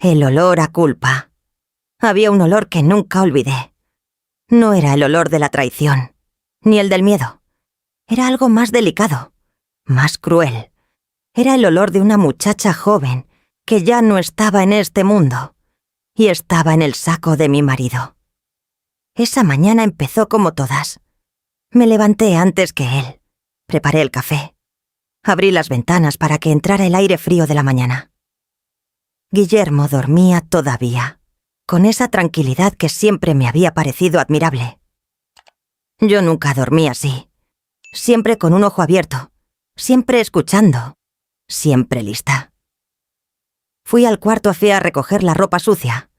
El olor a culpa. Había un olor que nunca olvidé. No era el olor de la traición, ni el del miedo. Era algo más delicado, más cruel. Era el olor de una muchacha joven que ya no estaba en este mundo y estaba en el saco de mi marido. Esa mañana empezó como todas. Me levanté antes que él. Preparé el café. Abrí las ventanas para que entrara el aire frío de la mañana. Guillermo dormía todavía, con esa tranquilidad que siempre me había parecido admirable. Yo nunca dormí así. Siempre con un ojo abierto, siempre escuchando, siempre lista. Fui al cuarto a recoger la ropa sucia.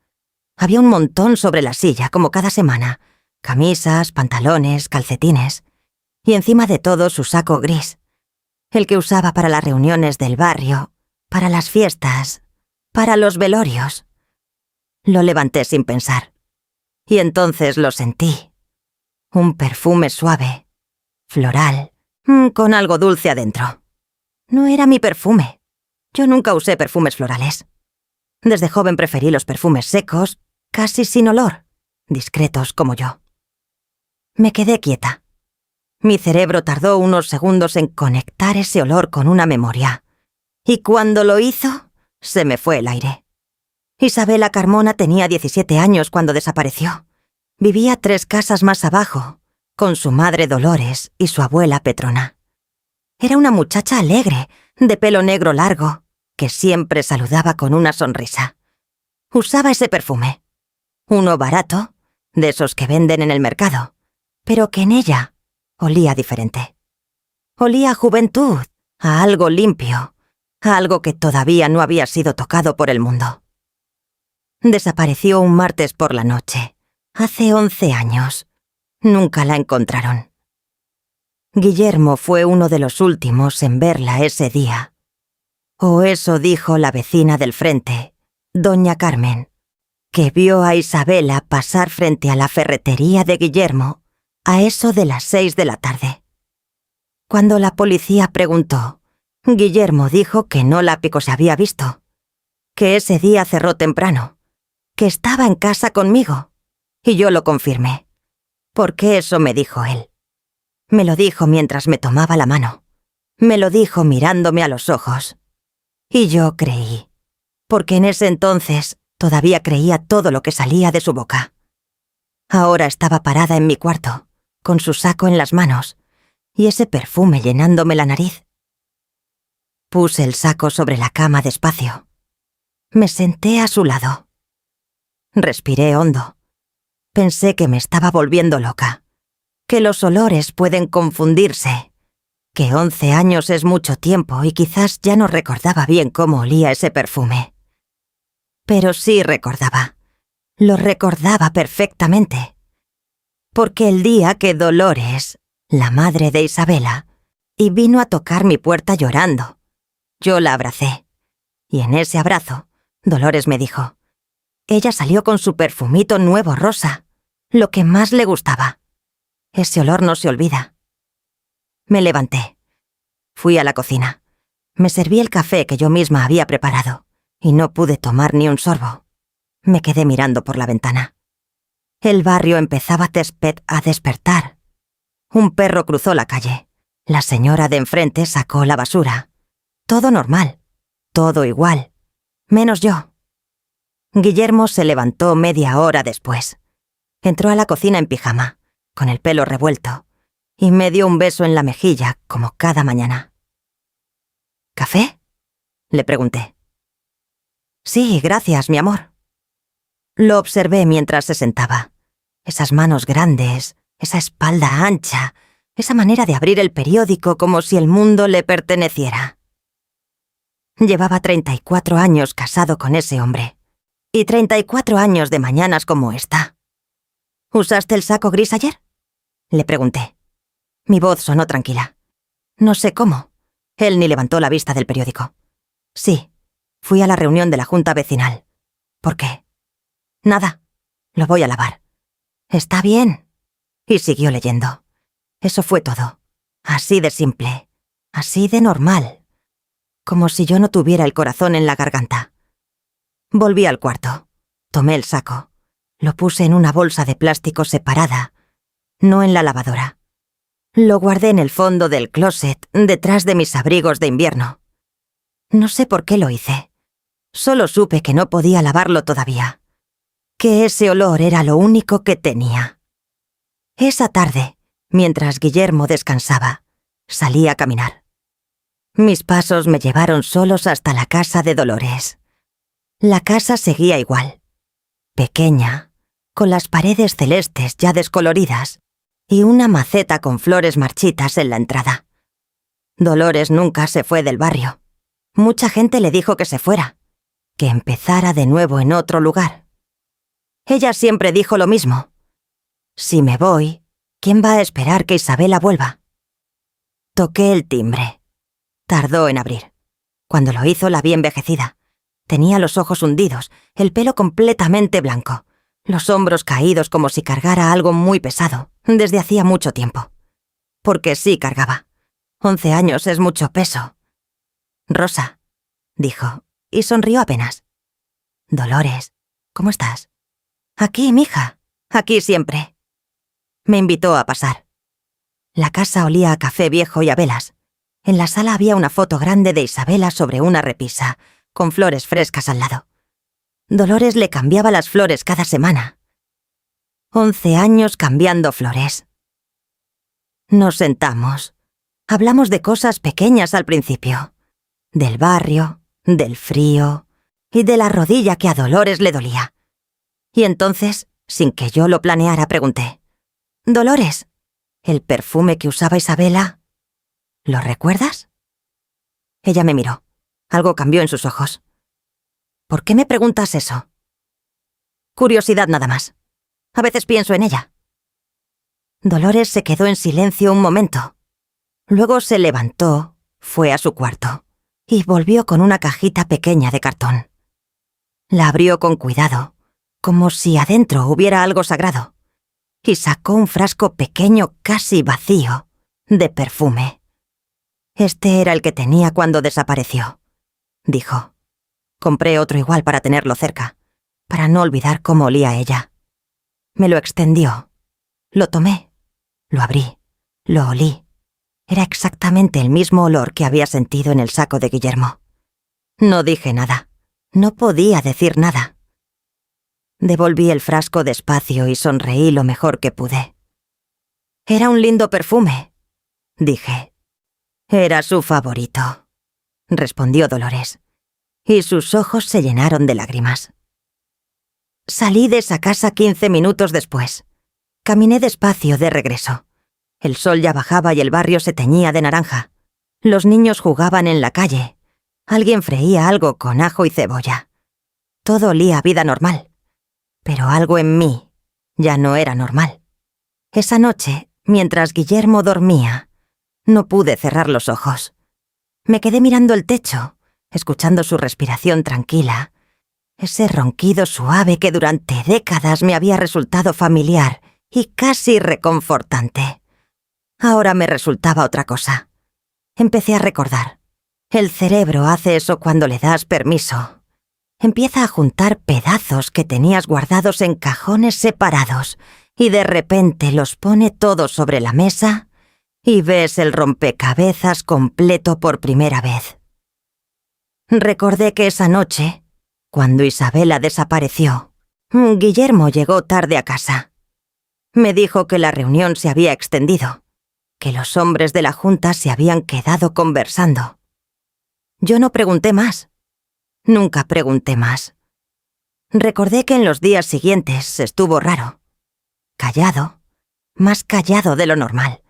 Había un montón sobre la silla, como cada semana. Camisas, pantalones, calcetines. Y encima de todo su saco gris. El que usaba para las reuniones del barrio, para las fiestas, para los velorios. Lo levanté sin pensar. Y entonces lo sentí. Un perfume suave, floral, con algo dulce adentro. No era mi perfume. Yo nunca usé perfumes florales. Desde joven preferí los perfumes secos, casi sin olor, discretos como yo. Me quedé quieta. Mi cerebro tardó unos segundos en conectar ese olor con una memoria. Y cuando lo hizo, se me fue el aire. Isabela Carmona tenía 17 años cuando desapareció. Vivía 3 casas más abajo, con su madre Dolores y su abuela Petrona. Era una muchacha alegre, de pelo negro largo, que siempre saludaba con una sonrisa. Usaba ese perfume. Uno barato, de esos que venden en el mercado, pero que en ella olía diferente. Olía a juventud, a algo limpio, a algo que todavía no había sido tocado por el mundo. Desapareció un martes por la noche, hace 11 años. Nunca la encontraron. Guillermo fue uno de los últimos en verla ese día. O eso dijo la vecina del frente, doña Carmen, que vio a Isabela pasar frente a la ferretería de Guillermo a eso de las 6 de la tarde. Cuando la policía preguntó, Guillermo dijo que no la se había visto, que ese día cerró temprano, que estaba en casa conmigo, y yo lo confirmé, porque eso me dijo él. Me lo dijo mientras me tomaba la mano, me lo dijo mirándome a los ojos, y yo creí, porque en ese entonces todavía creía todo lo que salía de su boca. Ahora estaba parada en mi cuarto, con su saco en las manos, y ese perfume llenándome la nariz. Puse el saco sobre la cama despacio. Me senté a su lado. Respiré hondo. Pensé que me estaba volviendo loca, que los olores pueden confundirse, que 11 años es mucho tiempo y quizás ya no recordaba bien cómo olía ese perfume. Pero sí recordaba. Lo recordaba perfectamente. Porque el día que Dolores, la madre de Isabela, y vino a tocar mi puerta llorando, yo la abracé. Y en ese abrazo, Dolores me dijo, ella salió con su perfumito nuevo rosa, lo que más le gustaba. Ese olor no se olvida. Me levanté. Fui a la cocina. Me serví el café que yo misma había preparado, y no pude tomar ni un sorbo. Me quedé mirando por la ventana. El barrio empezaba a despertar. Un perro cruzó la calle. La señora de enfrente sacó la basura. Todo normal. Todo igual. Menos yo. Guillermo se levantó media hora después. Entró a la cocina en pijama, con el pelo revuelto, y me dio un beso en la mejilla, como cada mañana. ¿Café?, le pregunté. Sí, gracias, mi amor. Lo observé mientras se sentaba. Esas manos grandes, esa espalda ancha, esa manera de abrir el periódico como si el mundo le perteneciera. Llevaba 34 años casado con ese hombre. Y 34 años de mañanas como esta. ¿Usaste el saco gris ayer?, le pregunté. Mi voz sonó tranquila. No sé cómo. Él ni levantó la vista del periódico. Sí, fui a la reunión de la junta vecinal. ¿Por qué? Nada. Lo voy a lavar. Está bien. Y siguió leyendo. Eso fue todo. Así de simple. Así de normal. Como si yo no tuviera el corazón en la garganta. Volví al cuarto. Tomé el saco. Lo puse en una bolsa de plástico separada, no en la lavadora. Lo guardé en el fondo del closet, detrás de mis abrigos de invierno. No sé por qué lo hice. Solo supe que no podía lavarlo todavía. Que ese olor era lo único que tenía. Esa tarde, mientras Guillermo descansaba, salí a caminar. Mis pasos me llevaron solos hasta la casa de Dolores. La casa seguía igual. Pequeña, con las paredes celestes ya descoloridas y una maceta con flores marchitas en la entrada. Dolores nunca se fue del barrio. Mucha gente le dijo que se fuera, que empezara de nuevo en otro lugar. Ella siempre dijo lo mismo. Si me voy, ¿quién va a esperar que Isabela vuelva? Toqué el timbre. Tardó en abrir. Cuando lo hizo la vi envejecida. Tenía los ojos hundidos, el pelo completamente blanco, los hombros caídos como si cargara algo muy pesado, desde hacía mucho tiempo. Porque sí cargaba. 11 años es mucho peso. Rosa, dijo, y sonrió apenas. Dolores, ¿cómo estás? Aquí, mija, aquí siempre. Me invitó a pasar. La casa olía a café viejo y a velas. En la sala había una foto grande de Isabela sobre una repisa, con flores frescas al lado. Dolores le cambiaba las flores cada semana. 11 años cambiando flores. Nos sentamos. Hablamos de cosas pequeñas al principio. Del barrio, del frío y de la rodilla que a Dolores le dolía. Y entonces, sin que yo lo planeara, pregunté: «Dolores, ¿el perfume que usaba Isabela, lo recuerdas?» Ella me miró. Algo cambió en sus ojos. «¿Por qué me preguntas eso?» «Curiosidad nada más. A veces pienso en ella». Dolores se quedó en silencio un momento. Luego se levantó, fue a su cuarto y volvió con una cajita pequeña de cartón. La abrió con cuidado, como si adentro hubiera algo sagrado, y sacó un frasco pequeño casi vacío de perfume. «Este era el que tenía cuando desapareció», dijo. Compré otro igual para tenerlo cerca, para no olvidar cómo olía ella. Me lo extendió. Lo tomé. Lo abrí. Lo olí. Era exactamente el mismo olor que había sentido en el saco de Guillermo. No dije nada. No podía decir nada. Devolví el frasco despacio y sonreí lo mejor que pude. «Era un lindo perfume», dije. «Era su favorito», respondió Dolores, y sus ojos se llenaron de lágrimas. Salí de esa casa 15 minutos después. Caminé despacio de regreso. El sol ya bajaba y el barrio se teñía de naranja. Los niños jugaban en la calle. Alguien freía algo con ajo y cebolla. Todo olía a vida normal. Pero algo en mí ya no era normal. Esa noche, mientras Guillermo dormía, no pude cerrar los ojos. Me quedé mirando el techo, escuchando su respiración tranquila, ese ronquido suave que durante décadas me había resultado familiar y casi reconfortante. Ahora me resultaba otra cosa. Empecé a recordar. El cerebro hace eso cuando le das permiso. Empieza a juntar pedazos que tenías guardados en cajones separados y de repente los pone todos sobre la mesa y ves el rompecabezas completo por primera vez. Recordé que esa noche, cuando Isabela desapareció, Guillermo llegó tarde a casa. Me dijo que la reunión se había extendido, que los hombres de la junta se habían quedado conversando. Yo no pregunté más. Nunca pregunté más. Recordé que en los días siguientes estuvo raro. Callado, más callado de lo normal.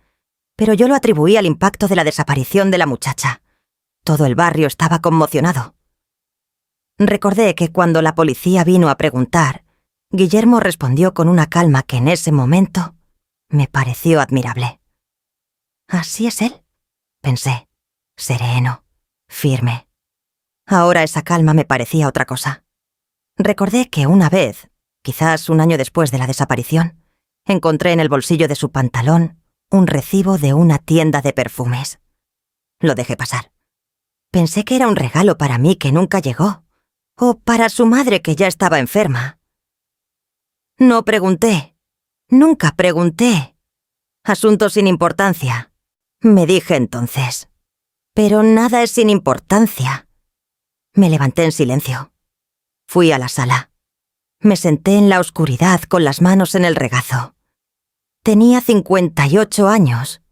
Pero yo lo atribuí al impacto de la desaparición de la muchacha. Todo el barrio estaba conmocionado. Recordé que cuando la policía vino a preguntar, Guillermo respondió con una calma que en ese momento me pareció admirable. «¿Así es él?», pensé, sereno, firme. Ahora esa calma me parecía otra cosa. Recordé que una vez, quizás un año después de la desaparición, encontré en el bolsillo de su pantalón un recibo de una tienda de perfumes. Lo dejé pasar. Pensé que era un regalo para mí que nunca llegó, ¿O para su madre que ya estaba enferma? No pregunté. Nunca pregunté. Asunto sin importancia, me dije entonces. Pero nada es sin importancia. Me levanté en silencio. Fui a la sala. Me senté en la oscuridad con las manos en el regazo. Tenía 58 años,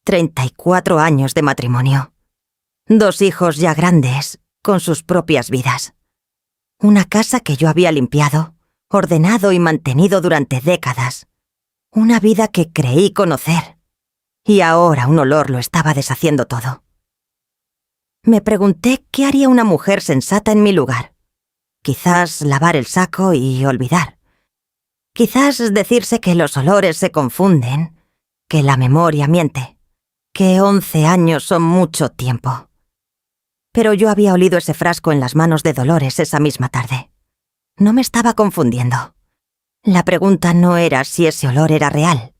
34 años de matrimonio. 2 hijos ya grandes, con sus propias vidas. Una casa que yo había limpiado, ordenado y mantenido durante décadas. Una vida que creí conocer. Y ahora un olor lo estaba deshaciendo todo. Me pregunté qué haría una mujer sensata en mi lugar. Quizás lavar el saco y olvidar. Quizás decirse que los olores se confunden, que la memoria miente, que 11 años son mucho tiempo. Pero yo había olido ese frasco en las manos de Dolores esa misma tarde. No me estaba confundiendo. La pregunta no era si ese olor era real.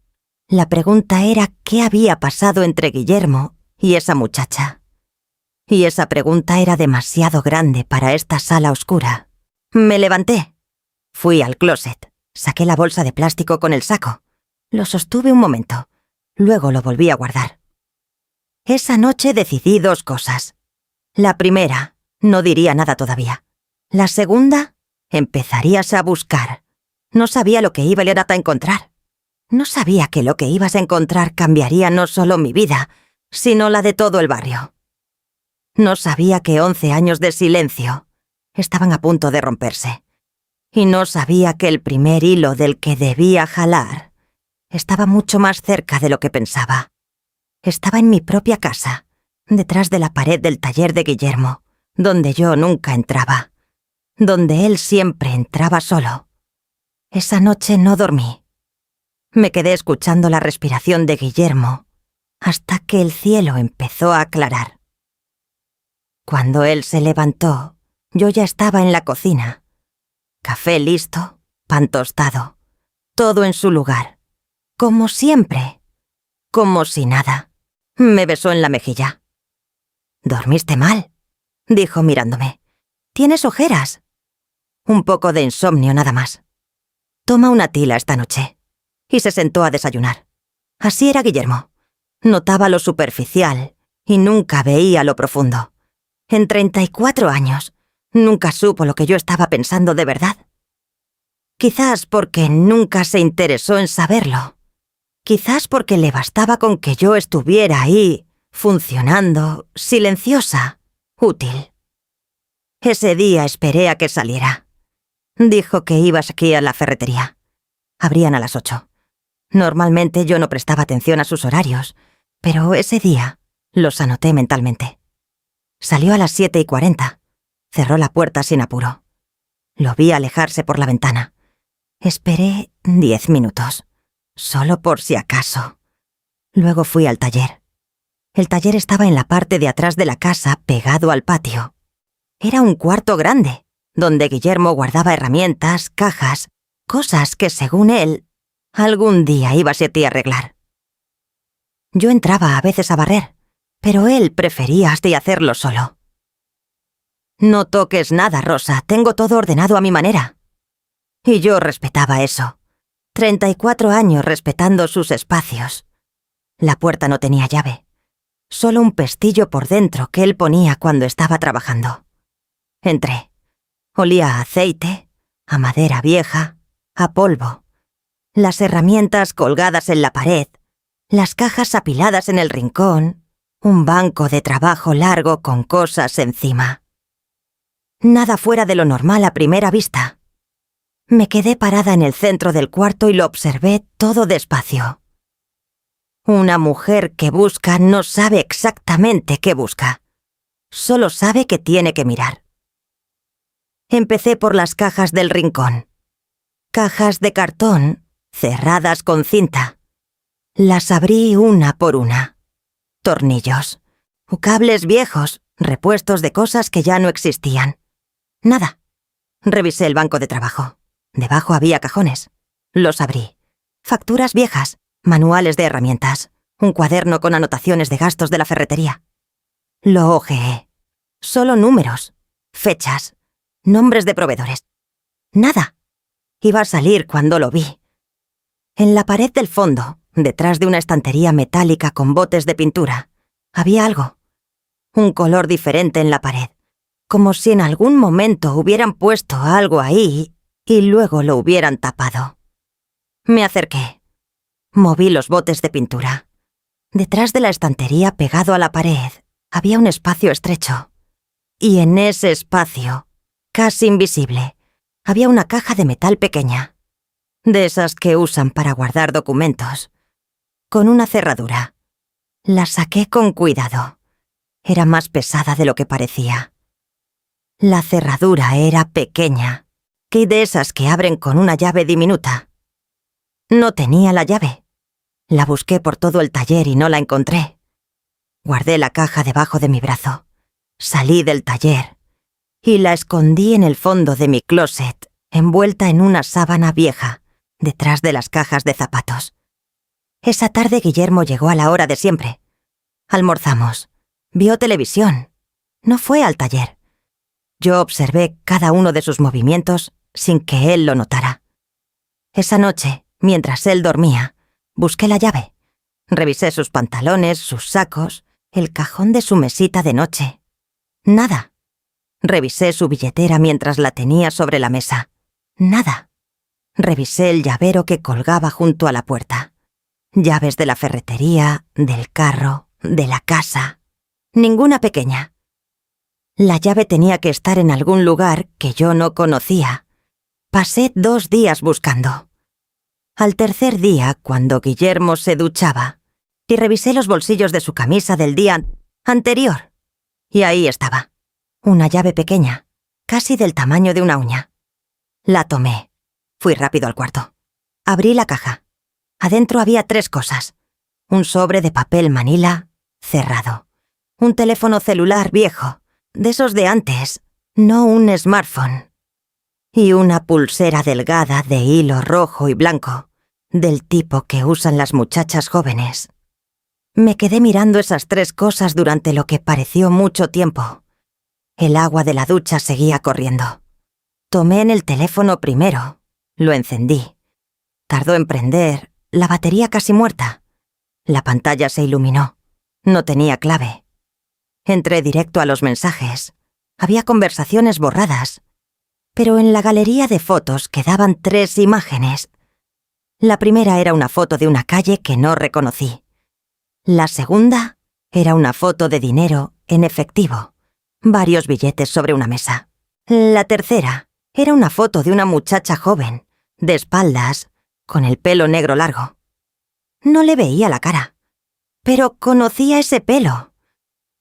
La pregunta era qué había pasado entre Guillermo y esa muchacha. Y esa pregunta era demasiado grande para esta sala oscura. Me levanté. Fui al closet. Saqué la bolsa de plástico con el saco. Lo sostuve un momento. Luego lo volví a guardar. Esa noche decidí 2 cosas. La primera, no diría nada todavía. La segunda, empezarías a buscar. No sabía lo que iba a encontrar. No sabía que lo que ibas a encontrar cambiaría no solo mi vida, sino la de todo el barrio. No sabía que 11 años de silencio estaban a punto de romperse. Y no sabía que el primer hilo del que debía jalar estaba mucho más cerca de lo que pensaba. Estaba en mi propia casa, detrás de la pared del taller de Guillermo, donde yo nunca entraba, donde él siempre entraba solo. Esa noche no dormí. Me quedé escuchando la respiración de Guillermo hasta que el cielo empezó a aclarar. Cuando él se levantó, yo ya estaba en la cocina. Café listo, pan tostado, todo en su lugar. Como siempre, como si nada. Me besó en la mejilla. «¿Dormiste mal?», dijo mirándome. «¿Tienes ojeras?» «Un poco de insomnio nada más. Toma una tila esta noche». Y se sentó a desayunar. Así era Guillermo. Notaba lo superficial y nunca veía lo profundo. En 34 años, nunca supo lo que yo estaba pensando de verdad. Quizás porque nunca se interesó en saberlo. Quizás porque le bastaba con que yo estuviera ahí, funcionando, silenciosa, útil. Ese día esperé a que saliera. Dijo que ibas aquí a la ferretería. Abrían a las 8. Normalmente yo no prestaba atención a sus horarios, pero ese día los anoté mentalmente. Salió a las 7:40. Cerró la puerta sin apuro. Lo vi alejarse por la ventana. Esperé 10 minutos, solo por si acaso. Luego fui al taller. El taller estaba en la parte de atrás de la casa, pegado al patio. Era un cuarto grande, donde Guillermo guardaba herramientas, cajas, cosas que, según él, algún día ibas a ti a arreglar. Yo entraba a veces a barrer, pero él prefería hasta hacerlo solo. «No toques nada, Rosa, tengo todo ordenado a mi manera». Y yo respetaba eso. 34 años respetando sus espacios. La puerta no tenía llave, solo un pestillo por dentro que él ponía cuando estaba trabajando. Entré. Olía a aceite, a madera vieja, a polvo. Las herramientas colgadas en la pared, las cajas apiladas en el rincón, un banco de trabajo largo con cosas encima. Nada fuera de lo normal a primera vista. Me quedé parada en el centro del cuarto y lo observé todo despacio. Una mujer que busca no sabe exactamente qué busca. Solo sabe que tiene que mirar. Empecé por las cajas del rincón. Cajas de cartón, cerradas con cinta. Las abrí una por una. Tornillos, cables viejos, repuestos de cosas que ya no existían. Nada. Revisé el banco de trabajo. Debajo había cajones. Los abrí. Facturas viejas, manuales de herramientas, un cuaderno con anotaciones de gastos de la ferretería. Lo hojeé. Solo números, fechas. nombres de proveedores. Nada. Iba a salir cuando lo vi. En la pared del fondo, detrás de una estantería metálica con botes de pintura, había algo. Un color diferente en la pared, como si en algún momento hubieran puesto algo ahí y luego lo hubieran tapado. Me acerqué. Moví los botes de pintura. Detrás de la estantería, pegado a la pared, había un espacio estrecho. Y en ese espacio, casi invisible, había una caja de metal pequeña, de esas que usan para guardar documentos, con una cerradura. La saqué con cuidado. Era más pesada de lo que parecía. La cerradura era pequeña, que de esas que abren con una llave diminuta. No tenía la llave. La busqué por todo el taller y no la encontré. Guardé la caja debajo de mi brazo. Salí del taller y la escondí en el fondo de mi closet, envuelta en una sábana vieja, detrás de las cajas de zapatos. Esa tarde Guillermo llegó a la hora de siempre. Almorzamos. Vio televisión. No fue al taller. Yo observé cada uno de sus movimientos sin que él lo notara. Esa noche, mientras él dormía, busqué la llave. Revisé sus pantalones, sus sacos, el cajón de su mesita de noche. Nada. Revisé su billetera mientras la tenía sobre la mesa. Nada. Revisé el llavero que colgaba junto a la puerta. Llaves de la ferretería, del carro, de la casa. Ninguna pequeña. La llave tenía que estar en algún lugar que yo no conocía. Pasé 2 días buscando. Al tercer día, cuando Guillermo se duchaba, y revisé los bolsillos de su camisa del día anterior, y ahí estaba, una llave pequeña, casi del tamaño de una uña. La tomé. Fui rápido al cuarto. Abrí la caja. Adentro había 3 cosas. Un sobre de papel manila, cerrado. Un teléfono celular viejo, de esos de antes, no un smartphone. Y una pulsera delgada de hilo rojo y blanco, del tipo que usan las muchachas jóvenes. Me quedé mirando esas 3 cosas durante lo que pareció mucho tiempo. El agua de la ducha seguía corriendo. Tomé en el teléfono primero. Lo encendí. Tardó en prender, la batería casi muerta. La pantalla se iluminó. No tenía clave. Entré directo a los mensajes. Había conversaciones borradas. Pero en la galería de fotos quedaban 3 imágenes. La primera era una foto de una calle que no reconocí. La segunda era una foto de dinero en efectivo. Varios billetes sobre una mesa. La tercera era una foto de una muchacha joven, de espaldas, con el pelo negro largo. No le veía la cara, pero conocía ese pelo.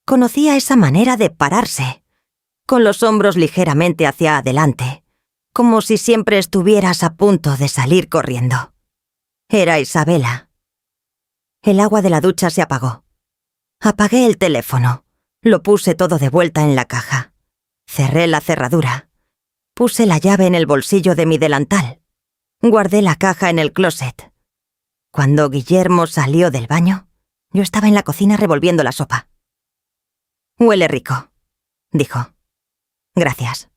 Conocía esa manera de pararse, con los hombros ligeramente hacia adelante, como si siempre estuvieras a punto de salir corriendo. Era Isabela. El agua de la ducha se apagó. Apagué el teléfono. Lo puse todo de vuelta en la caja. Cerré la cerradura. Puse la llave en el bolsillo de mi delantal. Guardé la caja en el closet. Cuando Guillermo salió del baño, yo estaba en la cocina revolviendo la sopa. «Huele rico», dijo. «Gracias»,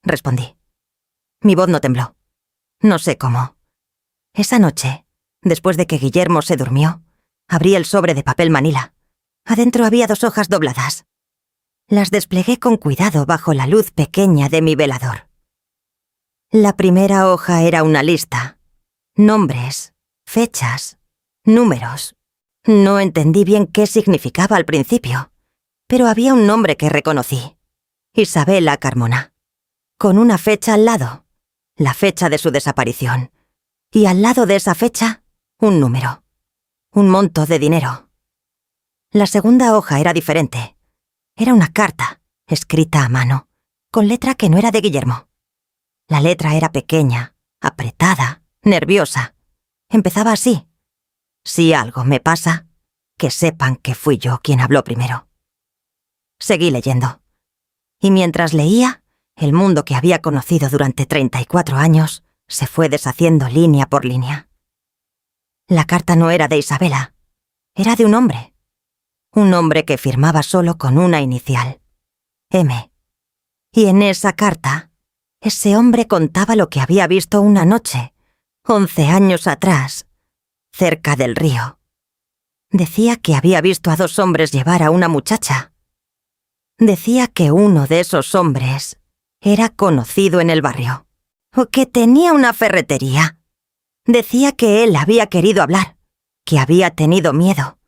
respondí. Mi voz no tembló. No sé cómo. Esa noche, después de que Guillermo se durmió, abrí el sobre de papel manila. Adentro había 2 hojas dobladas. Las desplegué con cuidado bajo la luz pequeña de mi velador. La primera hoja era una lista. Nombres, fechas, números. No entendí bien qué significaba al principio, pero había un nombre que reconocí. Isabela Carmona. Con una fecha al lado. La fecha de su desaparición. Y al lado de esa fecha, un número. Un monto de dinero. La segunda hoja era diferente. Era una carta, escrita a mano, con letra que no era de Guillermo. La letra era pequeña, apretada, nerviosa. Empezaba así. Si algo me pasa, que sepan que fui yo quien habló primero. Seguí leyendo. Y mientras leía, el mundo que había conocido durante 34 años se fue deshaciendo línea por línea. La carta no era de Isabela, era de un hombre. Un hombre que firmaba solo con una inicial. M. Y en esa carta ese hombre contaba lo que había visto una noche, 11 años atrás, cerca del río. Decía que había visto a 2 hombres llevar a una muchacha. Decía que uno de esos hombres era conocido en el barrio, o que tenía una ferretería. Decía que él había querido hablar, que había tenido miedo,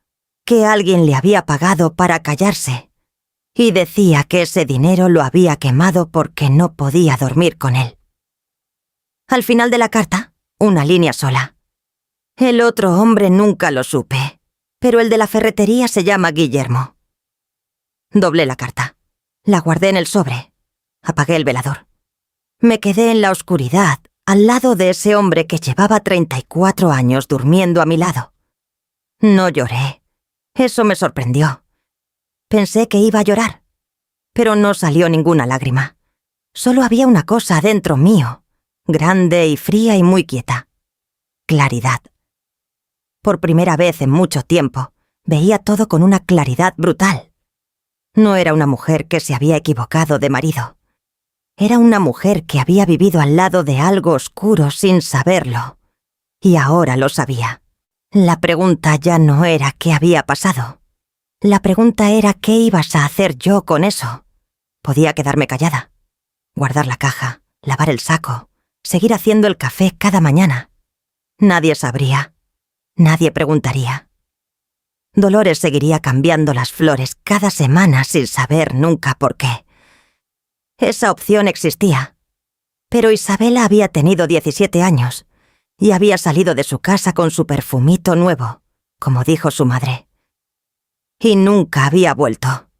que alguien le había pagado para callarse, y decía que ese dinero lo había quemado porque no podía dormir con él. Al final de la carta, una línea sola. El otro hombre nunca lo supe, pero el de la ferretería se llama Guillermo. Doblé la carta. La guardé en el sobre. Apagué el velador. Me quedé en la oscuridad, al lado de ese hombre que llevaba 34 años durmiendo a mi lado. No lloré. Eso me sorprendió. Pensé que iba a llorar, pero no salió ninguna lágrima. Solo había una cosa dentro mío, grande y fría y muy quieta. Claridad. Por primera vez en mucho tiempo, veía todo con una claridad brutal. No era una mujer que se había equivocado de marido. Era una mujer que había vivido al lado de algo oscuro sin saberlo. Y ahora lo sabía. La pregunta ya no era qué había pasado. La pregunta era qué ibas a hacer yo con eso. Podía quedarme callada, guardar la caja, lavar el saco, seguir haciendo el café cada mañana. Nadie sabría. Nadie preguntaría. Dolores seguiría cambiando las flores cada semana sin saber nunca por qué. Esa opción existía. Pero Isabela había tenido 17 años y había salido de su casa con su perfumito nuevo, como dijo su madre. Y nunca había vuelto.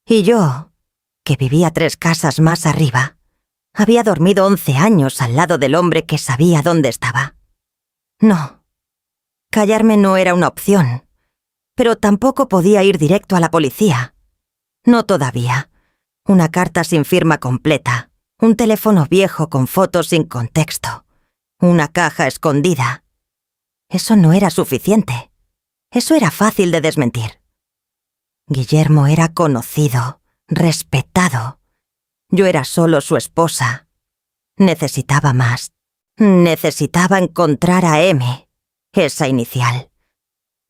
Y yo, que vivía 3 casas más arriba, había dormido 11 años al lado del hombre que sabía dónde estaba. No. Callarme no era una opción. Pero tampoco podía ir directo a la policía. No todavía. Una carta sin firma completa, un teléfono viejo con fotos sin contexto, una caja escondida. Eso no era suficiente. Eso era fácil de desmentir. Guillermo era conocido, respetado. Yo era solo su esposa. Necesitaba más. Necesitaba encontrar a M, esa inicial.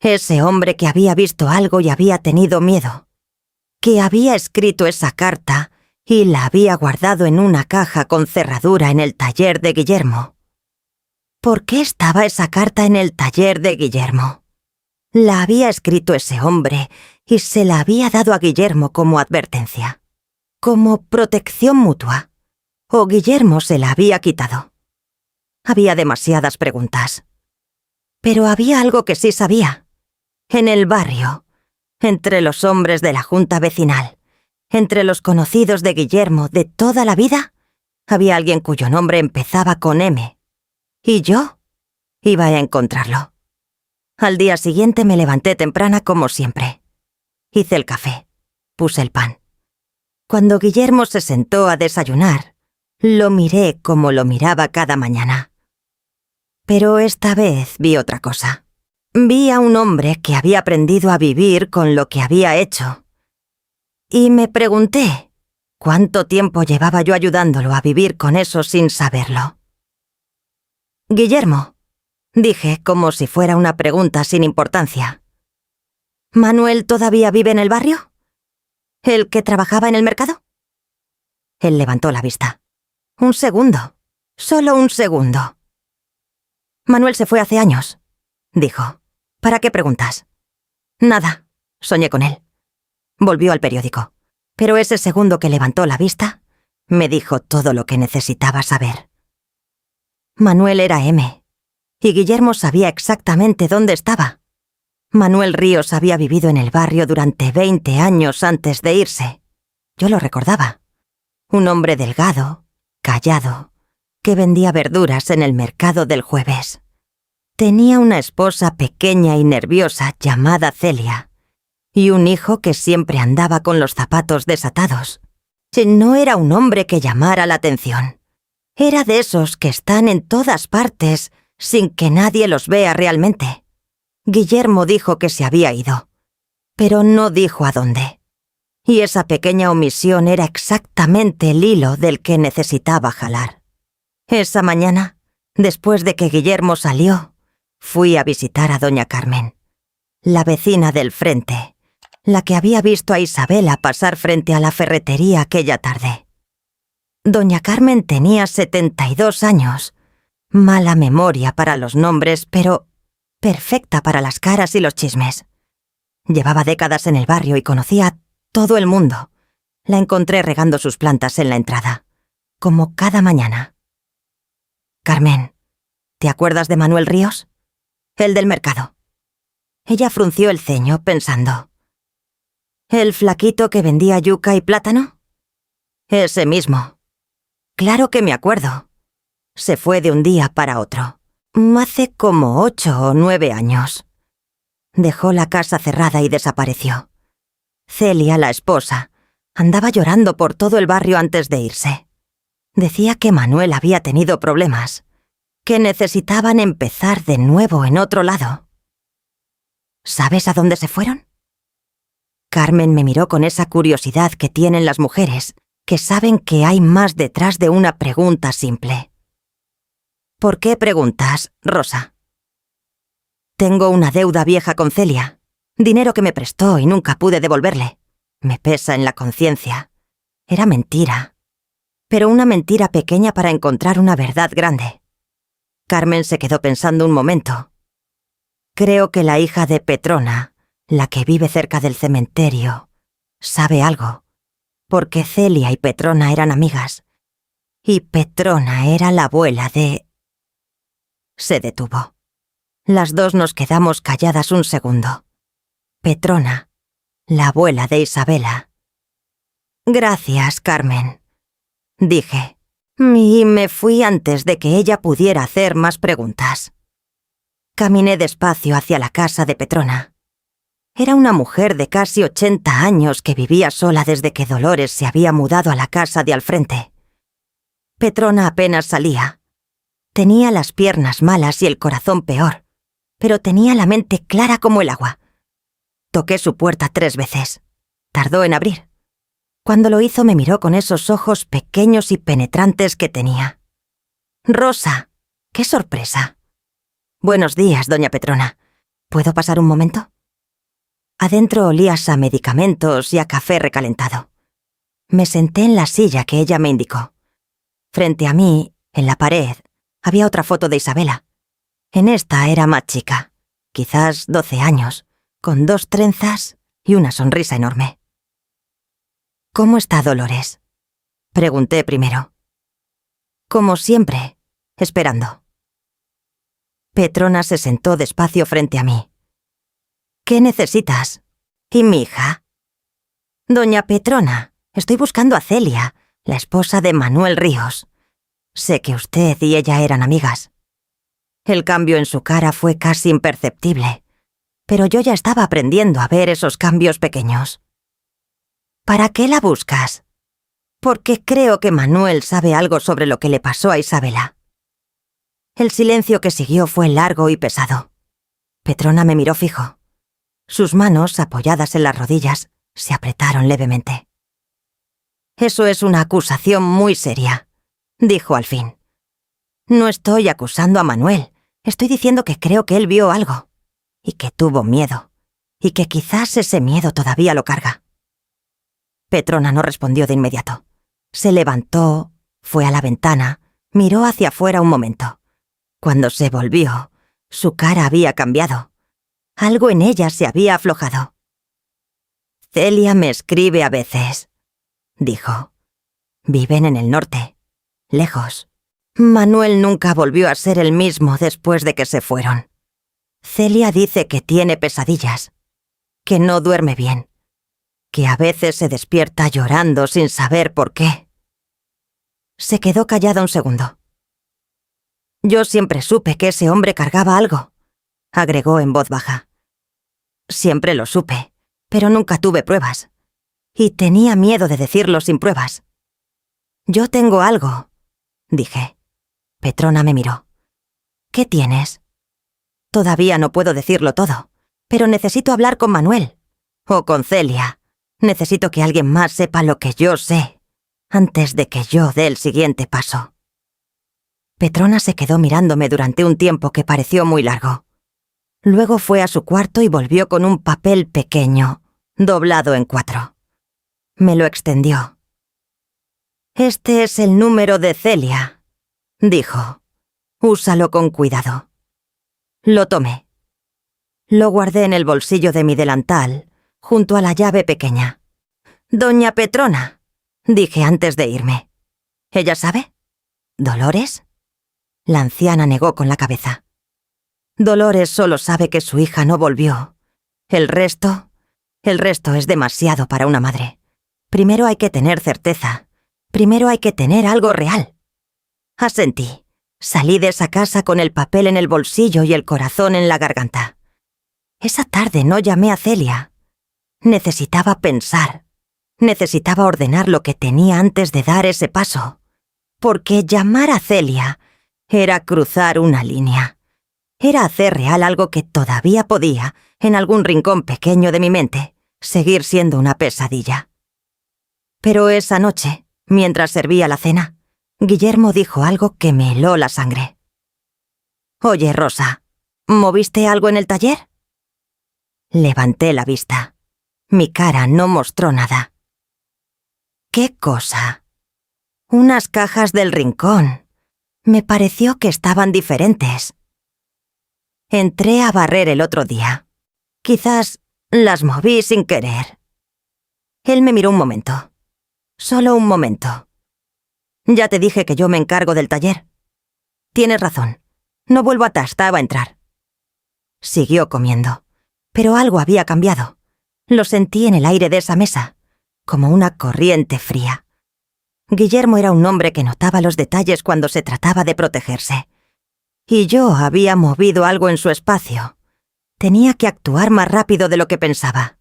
Ese hombre que había visto algo y había tenido miedo, que había escrito esa carta y la había guardado en una caja con cerradura en el taller de Guillermo. ¿Por qué estaba esa carta en el taller de Guillermo? La había escrito ese hombre y se la había dado a Guillermo como advertencia, como protección mutua, o Guillermo se la había quitado. Había demasiadas preguntas. Pero había algo que sí sabía. En el barrio, entre los hombres de la junta vecinal, entre los conocidos de Guillermo de toda la vida, había alguien cuyo nombre empezaba con M. Y yo iba a encontrarlo. Al día siguiente me levanté temprana como siempre. Hice el café, puse el pan. Cuando Guillermo se sentó a desayunar, lo miré como lo miraba cada mañana. Pero esta vez vi otra cosa. Vi a un hombre que había aprendido a vivir con lo que había hecho. Y me pregunté, ¿cuánto tiempo llevaba yo ayudándolo a vivir con eso sin saberlo? Guillermo, dije como si fuera una pregunta sin importancia. ¿Manuel todavía vive en el barrio? ¿El que trabajaba en el mercado? Él levantó la vista. Un segundo, solo un segundo. Manuel se fue hace años, dijo. ¿Para qué preguntas? Nada, soñé con él. Volvió al periódico, pero ese segundo que levantó la vista, me dijo todo lo que necesitaba saber. Manuel era M, y Guillermo sabía exactamente dónde estaba. Manuel Ríos había vivido en el barrio durante 20 años antes de irse. Yo lo recordaba. Un hombre delgado, callado, que vendía verduras en el mercado del jueves. Tenía una esposa pequeña y nerviosa llamada Celia, y un hijo que siempre andaba con los zapatos desatados. No era un hombre que llamara la atención. Era de esos que están en todas partes sin que nadie los vea realmente. Guillermo dijo que se había ido, pero no dijo a dónde. Y esa pequeña omisión era exactamente el hilo del que necesitaba jalar. Esa mañana, después de que Guillermo salió, fui a visitar a doña Carmen, la vecina del frente, la que había visto a Isabela pasar frente a la ferretería aquella tarde. Doña Carmen tenía 72 años, mala memoria para los nombres, pero perfecta para las caras y los chismes. Llevaba décadas en el barrio y conocía a todo el mundo. La encontré regando sus plantas en la entrada, como cada mañana. Carmen, ¿te acuerdas de Manuel Ríos? El del mercado. Ella frunció el ceño, pensando. ¿El flaquito que vendía yuca y plátano? Ese mismo. Claro que me acuerdo. Se fue de un día para otro. Hace como 8 o 9 años. Dejó la casa cerrada y desapareció. Celia, la esposa, andaba llorando por todo el barrio antes de irse. Decía que Manuel había tenido problemas, que necesitaban empezar de nuevo en otro lado. ¿Sabes a dónde se fueron? Carmen me miró con esa curiosidad que tienen las mujeres, que saben que hay más detrás de una pregunta simple. ¿Por qué preguntas, Rosa? Tengo una deuda vieja con Celia, dinero que me prestó y nunca pude devolverle. Me pesa en la conciencia. Era mentira, pero una mentira pequeña para encontrar una verdad grande. Carmen se quedó pensando un momento. Creo que la hija de Petrona, la que vive cerca del cementerio, sabe algo, porque Celia y Petrona eran amigas, y Petrona era la abuela de... Se detuvo. Las dos nos quedamos calladas un segundo. Petrona, la abuela de Isabela. Gracias, Carmen, dije, y me fui antes de que ella pudiera hacer más preguntas. Caminé despacio hacia la casa de Petrona. Era una mujer de casi 80 años que vivía sola desde que Dolores se había mudado a la casa de al frente. Petrona apenas salía. Tenía las piernas malas y el corazón peor, pero tenía la mente clara como el agua. Toqué su puerta 3 veces. Tardó en abrir. Cuando lo hizo me miró con esos ojos pequeños y penetrantes que tenía. «Rosa, qué sorpresa». «Buenos días, doña Petrona. ¿Puedo pasar un momento?» Adentro olías a medicamentos y a café recalentado. Me senté en la silla que ella me indicó. Frente a mí, en la pared, había otra foto de Isabela. En esta era más chica, quizás 12 años, con 2 trenzas y una sonrisa enorme. «¿Cómo está Dolores?», pregunté primero. «Como siempre, esperando». Petrona se sentó despacio frente a mí. «¿Qué necesitas? ¿Y mi hija?» «Doña Petrona, estoy buscando a Celia, la esposa de Manuel Ríos. Sé que usted y ella eran amigas». El cambio en su cara fue casi imperceptible, pero yo ya estaba aprendiendo a ver esos cambios pequeños. «¿Para qué la buscas?» «Porque creo que Manuel sabe algo sobre lo que le pasó a Isabela». El silencio que siguió fue largo y pesado. Petrona me miró fijo. Sus manos, apoyadas en las rodillas, se apretaron levemente. «Eso es una acusación muy seria», dijo al fin. «No estoy acusando a Manuel, estoy diciendo que creo que él vio algo, y que tuvo miedo, y que quizás ese miedo todavía lo carga». Petrona no respondió de inmediato. Se levantó, fue a la ventana, miró hacia afuera un momento. Cuando se volvió, su cara había cambiado. Algo en ella se había aflojado. «Celia me escribe a veces», dijo. «Viven en el norte, lejos. Manuel nunca volvió a ser el mismo después de que se fueron. Celia dice que tiene pesadillas, que no duerme bien, que a veces se despierta llorando sin saber por qué». Se quedó callada un segundo. «Yo siempre supe que ese hombre cargaba algo», agregó en voz baja. «Siempre lo supe, pero nunca tuve pruebas. Y tenía miedo de decirlo sin pruebas». «Yo tengo algo», dije. Petrona me miró. «¿Qué tienes?» «Todavía no puedo decirlo todo, pero necesito hablar con Manuel. O con Celia. Necesito que alguien más sepa lo que yo sé, antes de que yo dé el siguiente paso. Petrona se quedó mirándome durante un tiempo que pareció muy largo. Luego fue a su cuarto y volvió con un papel pequeño, doblado en 4. Me lo extendió. «Este es el número de Celia», dijo. «Úsalo con cuidado». Lo tomé. Lo guardé en el bolsillo de mi delantal, junto a la llave pequeña. «Doña Petrona», dije antes de irme. «¿Ella sabe? ¿Dolores?» La anciana negó con la cabeza. «Dolores solo sabe que su hija no volvió. El resto es demasiado para una madre. Primero hay que tener certeza. Primero hay que tener algo real». Asentí. Salí de esa casa con el papel en el bolsillo y el corazón en la garganta. Esa tarde no llamé a Celia. Necesitaba pensar. Necesitaba ordenar lo que tenía antes de dar ese paso. Porque llamar a Celia era cruzar una línea. Era hacer real algo que todavía podía, en algún rincón pequeño de mi mente, seguir siendo una pesadilla. Pero esa noche, mientras servía la cena, Guillermo dijo algo que me heló la sangre. «Oye, Rosa, ¿moviste algo en el taller?» Levanté la vista. Mi cara no mostró nada. «¿Qué cosa?» «Unas cajas del rincón. Me pareció que estaban diferentes. Entré a barrer el otro día. Quizás las moví sin querer». Él me miró un momento. Solo un momento. «Ya te dije que yo me encargo del taller». «Tienes razón. No vuelvo a Tastava a entrar». Siguió comiendo, pero algo había cambiado. Lo sentí en el aire de esa mesa, como una corriente fría. Guillermo era un hombre que notaba los detalles cuando se trataba de protegerse. Y yo había movido algo en su espacio. Tenía que actuar más rápido de lo que pensaba.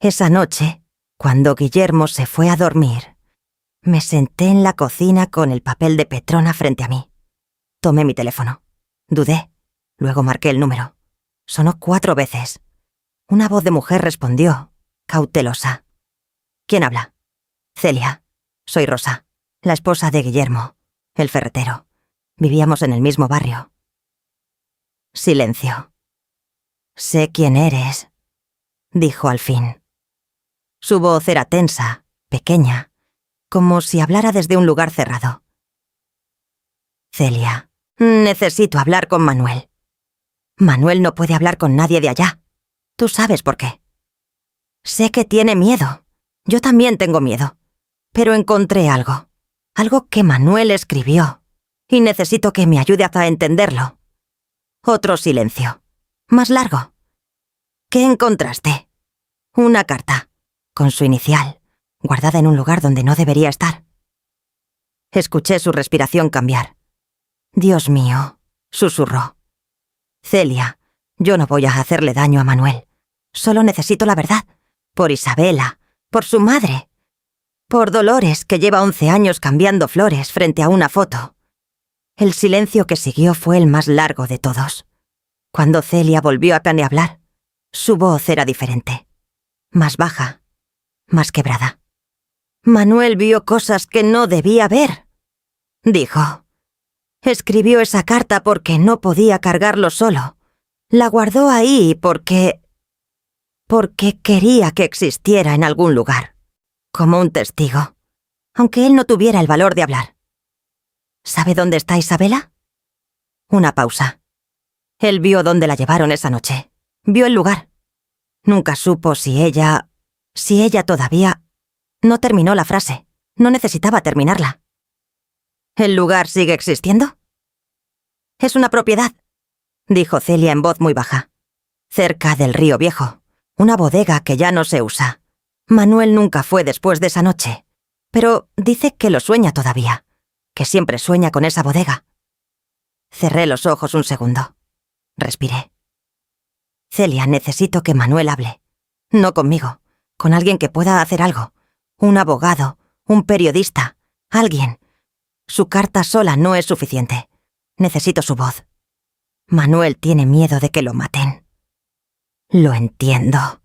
Esa noche, cuando Guillermo se fue a dormir, me senté en la cocina con el papel de Petrona frente a mí. Tomé mi teléfono. Dudé. Luego marqué el número. Sonó 4 veces. Una voz de mujer respondió, cautelosa. «¿Quién habla?» «Celia. Soy Rosa, la esposa de Guillermo, el ferretero. Vivíamos en el mismo barrio». Silencio. «Sé quién eres», dijo al fin. Su voz era tensa, pequeña, como si hablara desde un lugar cerrado. «Celia, necesito hablar con Manuel. Manuel no puede hablar con nadie de allá. Tú sabes por qué. Sé que tiene miedo. Yo también tengo miedo. Pero encontré algo. Algo que Manuel escribió. Y necesito que me ayude a entenderlo». Otro silencio. Más largo. «¿Qué encontraste?» «Una carta, con su inicial, guardada en un lugar donde no debería estar». Escuché su respiración cambiar. «Dios mío», susurró. «Celia, yo no voy a hacerle daño a Manuel. Solo necesito la verdad. Por Isabela, por su madre. Por Dolores, que lleva 11 años cambiando flores frente a una foto». El silencio que siguió fue el más largo de todos. Cuando Celia volvió a hablar, su voz era diferente. Más baja, más quebrada. «Manuel vio cosas que no debía ver», dijo. «Escribió esa carta porque no podía cargarlo solo. La guardó ahí porque quería que existiera en algún lugar, como un testigo, aunque él no tuviera el valor de hablar». «¿Sabe dónde está Isabela?» Una pausa. Él vio dónde la llevaron esa noche. Vio el lugar. Nunca supo si ella todavía... No terminó la frase. No necesitaba terminarla. «¿El lugar sigue existiendo?» «Es una propiedad», dijo Celia en voz muy baja. «Cerca del río Viejo. Una bodega que ya no se usa. Manuel nunca fue después de esa noche. Pero dice que lo sueña todavía. Que siempre sueña con esa bodega». Cerré los ojos un segundo. Respiré. «Celia, necesito que Manuel hable. No conmigo. Con alguien que pueda hacer algo. Un abogado, un periodista, alguien. Su carta sola no es suficiente. Necesito su voz. Manuel tiene miedo de que lo maten». «Lo entiendo».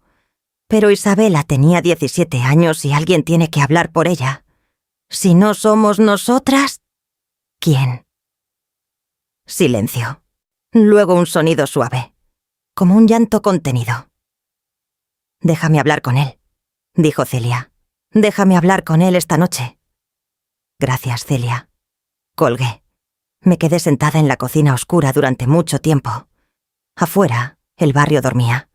Pero Isabela tenía 17 años y alguien tiene que hablar por ella. Si no somos nosotras, ¿quién? Silencio. Luego un sonido suave, como un llanto contenido. «Déjame hablar con él», dijo Celia. «Déjame hablar con él esta noche». «Gracias, Celia». Colgué. Me quedé sentada en la cocina oscura durante mucho tiempo. Afuera, el barrio dormía.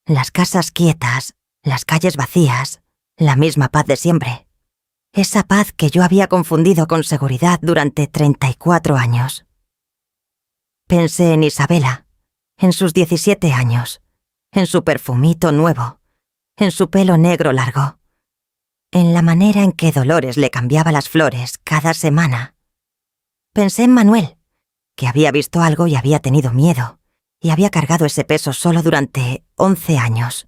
Las casas quietas, las calles vacías, la misma paz de siempre. Esa paz que yo había confundido con seguridad durante 34 años. Pensé en Isabela, en sus 17 años, en su perfumito nuevo, en su pelo negro largo, en la manera en que Dolores le cambiaba las flores cada semana. Pensé en Manuel, que había visto algo y había tenido miedo, y había cargado ese peso solo durante 11 años.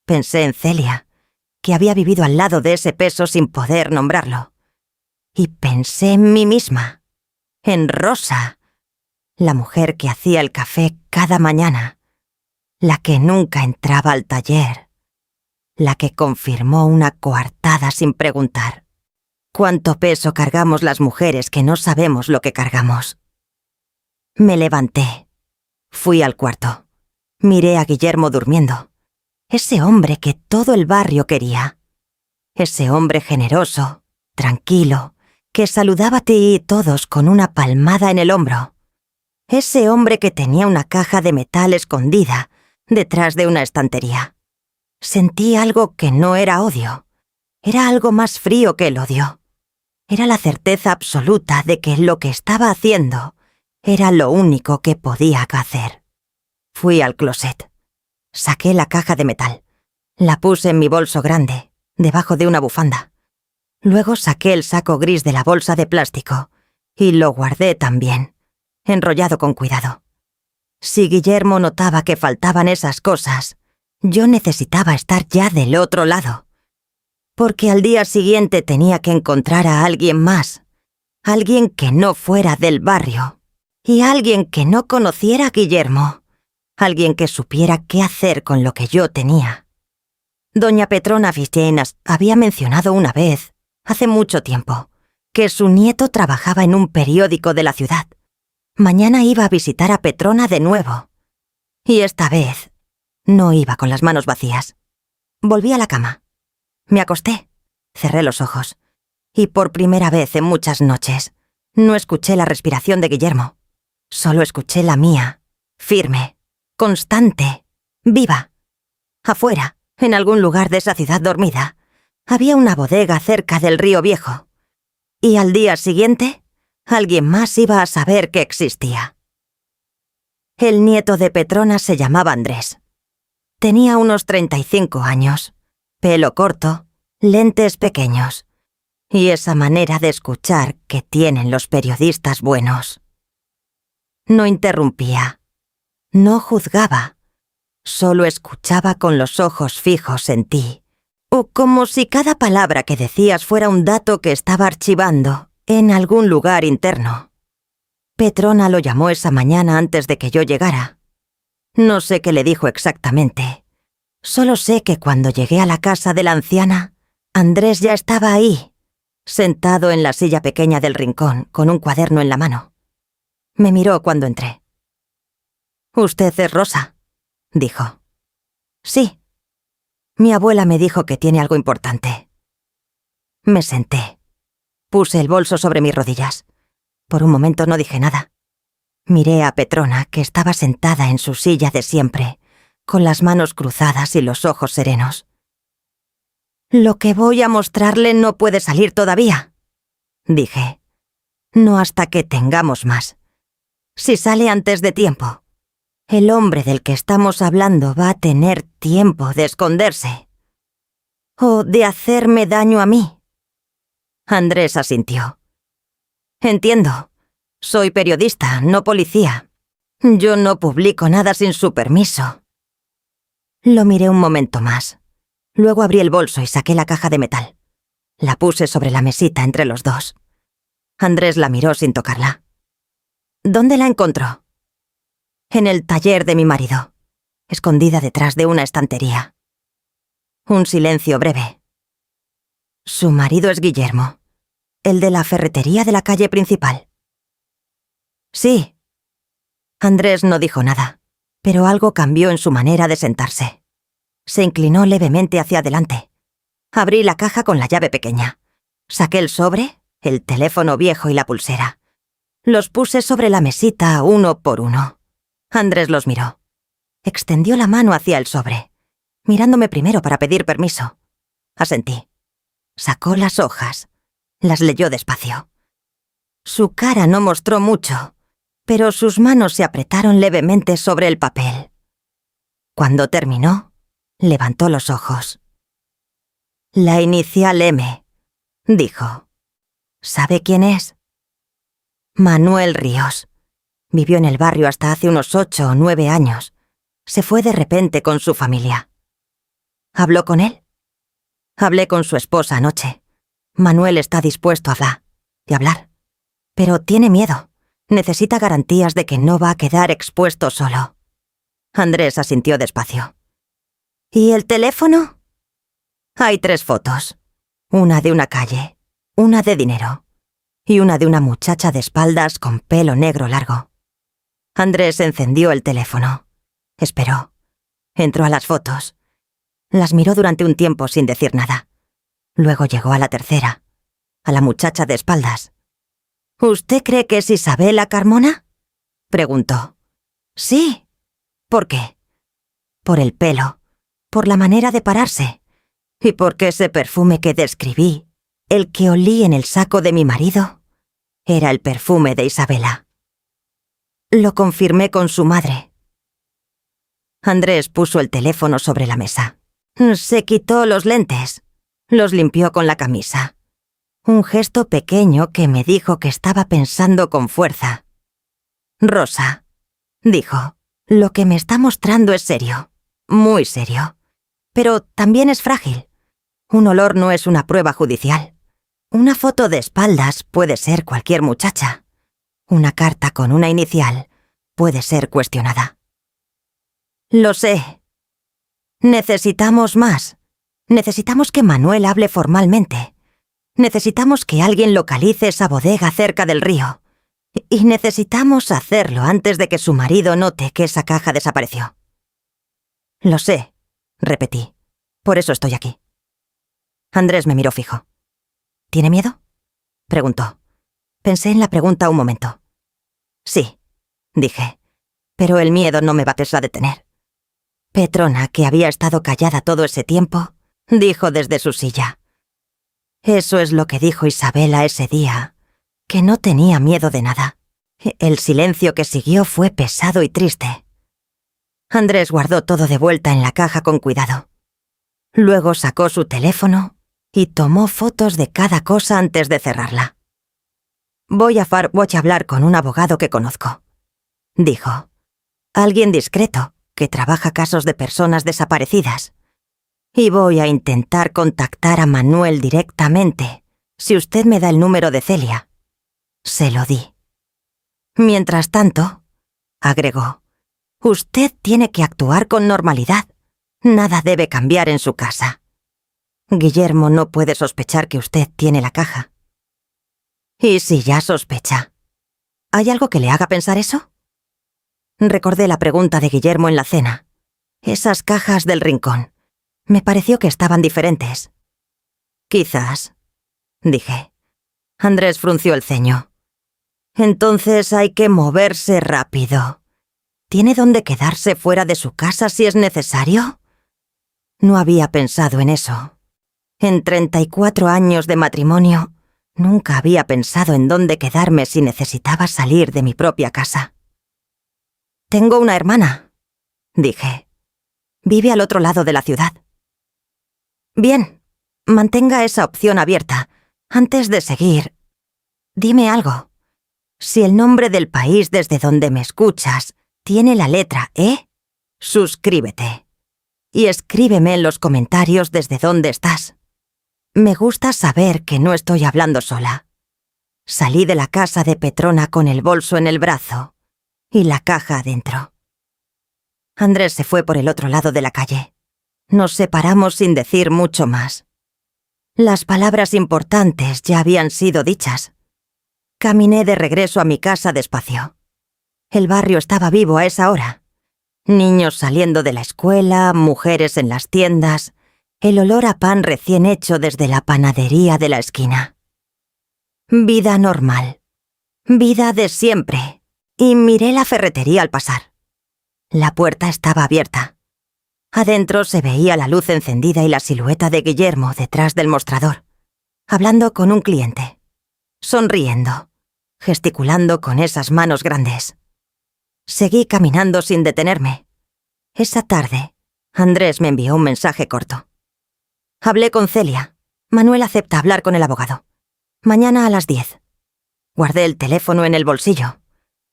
Pensé en Celia, que había vivido al lado de ese peso sin poder nombrarlo. Y pensé en mí misma, en Rosa, la mujer que hacía el café cada mañana, la que nunca entraba al taller, la que confirmó una coartada sin preguntar. ¿Cuánto peso cargamos las mujeres que no sabemos lo que cargamos? Me levanté. Fui al cuarto. Miré a Guillermo durmiendo. Ese hombre que todo el barrio quería. Ese hombre generoso, tranquilo, que saludaba a ti y todos con una palmada en el hombro. Ese hombre que tenía una caja de metal escondida detrás de una estantería. Sentí algo que no era odio. Era algo más frío que el odio. Era la certeza absoluta de que lo que estaba haciendo era lo único que podía hacer. Fui al closet. Saqué la caja de metal. La puse en mi bolso grande, debajo de una bufanda. Luego saqué el saco gris de la bolsa de plástico y lo guardé también, enrollado con cuidado. Si Guillermo notaba que faltaban esas cosas, yo necesitaba estar ya del otro lado. Porque al día siguiente tenía que encontrar a alguien más, alguien que no fuera del barrio, y alguien que no conociera a Guillermo, alguien que supiera qué hacer con lo que yo tenía. Doña Petrona Villenas había mencionado una vez, hace mucho tiempo, que su nieto trabajaba en un periódico de la ciudad. Mañana iba a visitar a Petrona de nuevo. Y esta vez no iba con las manos vacías. Volví a la cama. Me acosté, cerré los ojos, y por primera vez en muchas noches no escuché la respiración de Guillermo. Solo escuché la mía, firme, constante, viva. Afuera, en algún lugar de esa ciudad dormida, había una bodega cerca del río Viejo. Y al día siguiente, alguien más iba a saber que existía. El nieto de Petrona se llamaba Andrés. Tenía unos 35 años, pelo corto, lentes pequeños, y esa manera de escuchar que tienen los periodistas buenos. No interrumpía, no juzgaba, solo escuchaba con los ojos fijos en ti, o como si cada palabra que decías fuera un dato que estaba archivando en algún lugar interno. Petrona lo llamó esa mañana antes de que yo llegara. No sé qué le dijo exactamente. Solo sé que cuando llegué a la casa de la anciana, Andrés ya estaba ahí, sentado en la silla pequeña del rincón, con un cuaderno en la mano. Me miró cuando entré. «¿Usted es Rosa?», dijo. «Sí. Mi abuela me dijo que tiene algo importante». Me senté. Puse el bolso sobre mis rodillas. Por un momento no dije nada. Miré a Petrona, que estaba sentada en su silla de siempre, con las manos cruzadas y los ojos serenos. «Lo que voy a mostrarle no puede salir todavía», dije. «No hasta que tengamos más. Si sale antes de tiempo, el hombre del que estamos hablando va a tener tiempo de esconderse. O de hacerme daño a mí». Andrés asintió. «Entiendo. Soy periodista, no policía. Yo no publico nada sin su permiso». Lo miré un momento más. Luego abrí el bolso y saqué la caja de metal. La puse sobre la mesita entre los dos. Andrés la miró sin tocarla. «¿Dónde la encontró?» «En el taller de mi marido, escondida detrás de una estantería». Un silencio breve. Su marido es Guillermo, el de la ferretería de la calle principal. Sí. Andrés no dijo nada, pero algo cambió en su manera de sentarse. Se inclinó levemente hacia adelante. Abrí la caja con la llave pequeña. Saqué el sobre, el teléfono viejo y la pulsera. Los puse sobre la mesita uno por uno. Andrés los miró. Extendió la mano hacia el sobre, mirándome primero para pedir permiso. Asentí. Sacó las hojas. Las leyó despacio. Su cara no mostró mucho, pero sus manos se apretaron levemente sobre el papel. Cuando terminó, levantó los ojos. La inicial M, dijo. ¿Sabe quién es? Manuel Ríos. Vivió en el barrio hasta hace unos 8 o 9 años. Se fue de repente con su familia. ¿Habló con él? Hablé con su esposa anoche. Manuel está dispuesto a hablar. Pero tiene miedo. Necesita garantías de que no va a quedar expuesto solo. Andrés asintió despacio. ¿Y el teléfono? Hay 3 fotos. Una de una calle, una de dinero y una de una muchacha de espaldas con pelo negro largo. Andrés encendió el teléfono. Esperó. Entró a las fotos. Las miró durante un tiempo sin decir nada. Luego llegó a la tercera, a la muchacha de espaldas. ¿Usted cree que es Isabela Carmona? Preguntó. Sí. ¿Por qué? Por el pelo, por la manera de pararse, y porque ese perfume que describí, el que olí en el saco de mi marido, era el perfume de Isabela. Lo confirmé con su madre. Andrés puso el teléfono sobre la mesa. Se quitó los lentes. Los limpió con la camisa. Un gesto pequeño que me dijo que estaba pensando con fuerza. Rosa, dijo, lo que me está mostrando es serio, muy serio. Pero también es frágil. Un olor no es una prueba judicial. Una foto de espaldas puede ser cualquier muchacha. Una carta con una inicial puede ser cuestionada. Lo sé. Necesitamos más. Necesitamos que Manuel hable formalmente. Necesitamos que alguien localice esa bodega cerca del río. Y necesitamos hacerlo antes de que su marido note que esa caja desapareció. Lo sé, repetí. Por eso estoy aquí. Andrés me miró fijo. ¿Tiene miedo? Preguntó. Pensé en la pregunta un momento. Sí, dije, pero el miedo no me va a detener. Petrona, que había estado callada todo ese tiempo, dijo desde su silla. Eso es lo que dijo Isabela ese día, que no tenía miedo de nada. El silencio que siguió fue pesado y triste. Andrés guardó todo de vuelta en la caja con cuidado. Luego sacó su teléfono y tomó fotos de cada cosa antes de cerrarla. Voy a hablar con un abogado que conozco, dijo. Alguien discreto, que trabaja casos de personas desaparecidas. Y voy a intentar contactar a Manuel directamente, si usted me da el número de Celia. Se lo di. Mientras tanto, agregó, usted tiene que actuar con normalidad. Nada debe cambiar en su casa. Guillermo no puede sospechar que usted tiene la caja. ¿Y si ya sospecha? ¿Hay algo que le haga pensar eso? Recordé la pregunta de Guillermo en la cena. Esas cajas del rincón. Me pareció que estaban diferentes. Quizás, dije. Andrés frunció el ceño. Entonces hay que moverse rápido. ¿Tiene dónde quedarse fuera de su casa si es necesario? No había pensado en eso. En 34 años de matrimonio, nunca había pensado en dónde quedarme si necesitaba salir de mi propia casa. Tengo una hermana, dije. Vive al otro lado de la ciudad. Bien, mantenga esa opción abierta. Antes de seguir, dime algo. Si el nombre del país desde donde me escuchas tiene la letra E, suscríbete. Y escríbeme en los comentarios desde dónde estás. Me gusta saber que no estoy hablando sola. Salí de la casa de Petrona con el bolso en el brazo y la caja adentro. Andrés se fue por el otro lado de la calle. Nos separamos sin decir mucho más. Las palabras importantes ya habían sido dichas. Caminé de regreso a mi casa despacio. El barrio estaba vivo a esa hora. Niños saliendo de la escuela, mujeres en las tiendas, el olor a pan recién hecho desde la panadería de la esquina. Vida normal. Vida de siempre. Y miré la ferretería al pasar. La puerta estaba abierta. Adentro se veía la luz encendida y la silueta de Guillermo detrás del mostrador, hablando con un cliente, sonriendo, gesticulando con esas manos grandes. Seguí caminando sin detenerme. Esa tarde, Andrés me envió un mensaje corto. Hablé con Celia. Manuel acepta hablar con el abogado. Mañana a las 10. Guardé el teléfono en el bolsillo.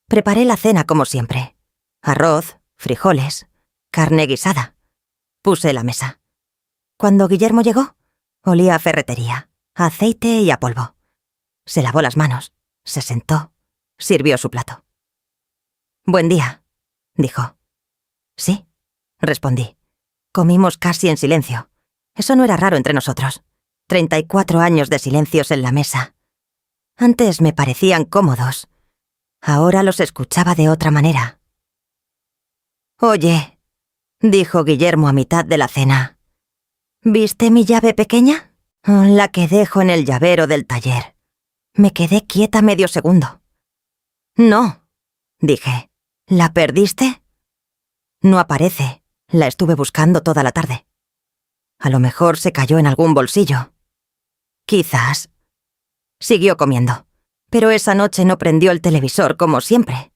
Preparé la cena como siempre. Arroz, frijoles, carne guisada. Puse la mesa. Cuando Guillermo llegó, olía a ferretería, a aceite y a polvo. Se lavó las manos, se sentó, sirvió su plato. «Buen día», dijo. «Sí», respondí. Comimos casi en silencio. Eso no era raro entre nosotros. 34 años de silencios en la mesa. Antes me parecían cómodos. Ahora los escuchaba de otra manera. «Oye», dijo Guillermo a mitad de la cena. «¿Viste mi llave pequeña? La que dejo en el llavero del taller». Me quedé quieta medio segundo. «No», dije. «¿La perdiste?» «No aparece. La estuve buscando toda la tarde». «A lo mejor se cayó en algún bolsillo». «Quizás». Siguió comiendo, pero esa noche no prendió el televisor como siempre.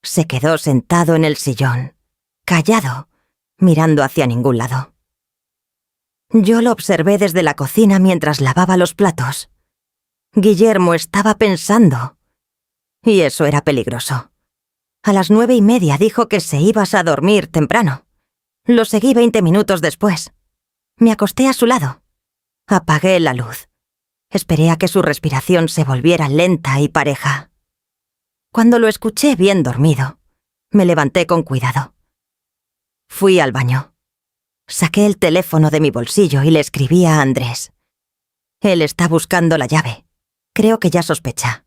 Se quedó sentado en el sillón, callado, mirando hacia ningún lado. Yo lo observé desde la cocina mientras lavaba los platos. Guillermo estaba pensando. Y eso era peligroso. A las 9:30 dijo que se ibas a dormir temprano. Lo seguí 20 minutos después. Me acosté a su lado. Apagué la luz. Esperé a que su respiración se volviera lenta y pareja. Cuando lo escuché bien dormido, me levanté con cuidado. Fui al baño. Saqué el teléfono de mi bolsillo y le escribí a Andrés. Él está buscando la llave. Creo que ya sospecha.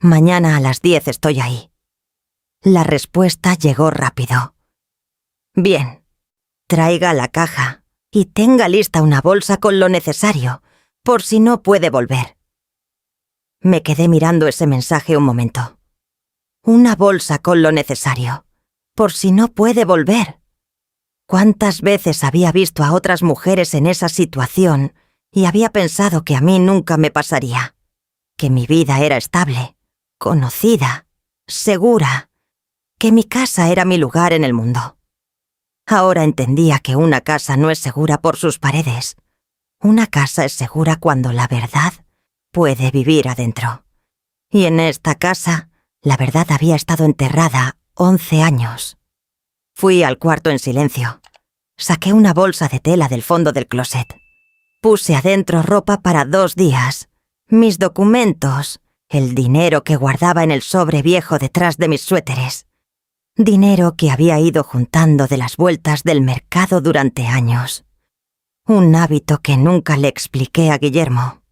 Mañana a las 10 estoy ahí. La respuesta llegó rápido. Bien. Traiga la caja y tenga lista una bolsa con lo necesario, por si no puede volver. Me quedé mirando ese mensaje un momento. Una bolsa con lo necesario, por si no puede volver. ¿Cuántas veces había visto a otras mujeres en esa situación y había pensado que a mí nunca me pasaría? Que mi vida era estable, conocida, segura, que mi casa era mi lugar en el mundo. Ahora entendía que una casa no es segura por sus paredes. Una casa es segura cuando la verdad puede vivir adentro. Y en esta casa, la verdad había estado enterrada 11 años. Fui al cuarto en silencio. Saqué una bolsa de tela del fondo del closet. Puse adentro ropa para 2 días, mis documentos, el dinero que guardaba en el sobre viejo detrás de mis suéteres. Dinero que había ido juntando de las vueltas del mercado durante años. Un hábito que nunca le expliqué a Guillermo.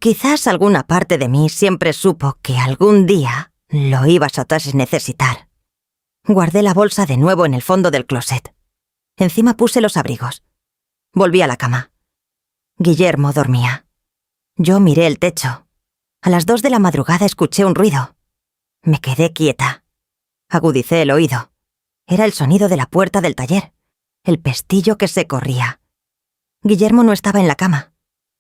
Quizás alguna parte de mí siempre supo que algún día lo ibas a necesitar. Guardé la bolsa de nuevo en el fondo del closet. Encima puse los abrigos. Volví a la cama. Guillermo dormía. Yo miré el techo. A las 2 de la madrugada escuché un ruido. Me quedé quieta. Agudicé el oído. Era el sonido de la puerta del taller, el pestillo que se corría. Guillermo no estaba en la cama.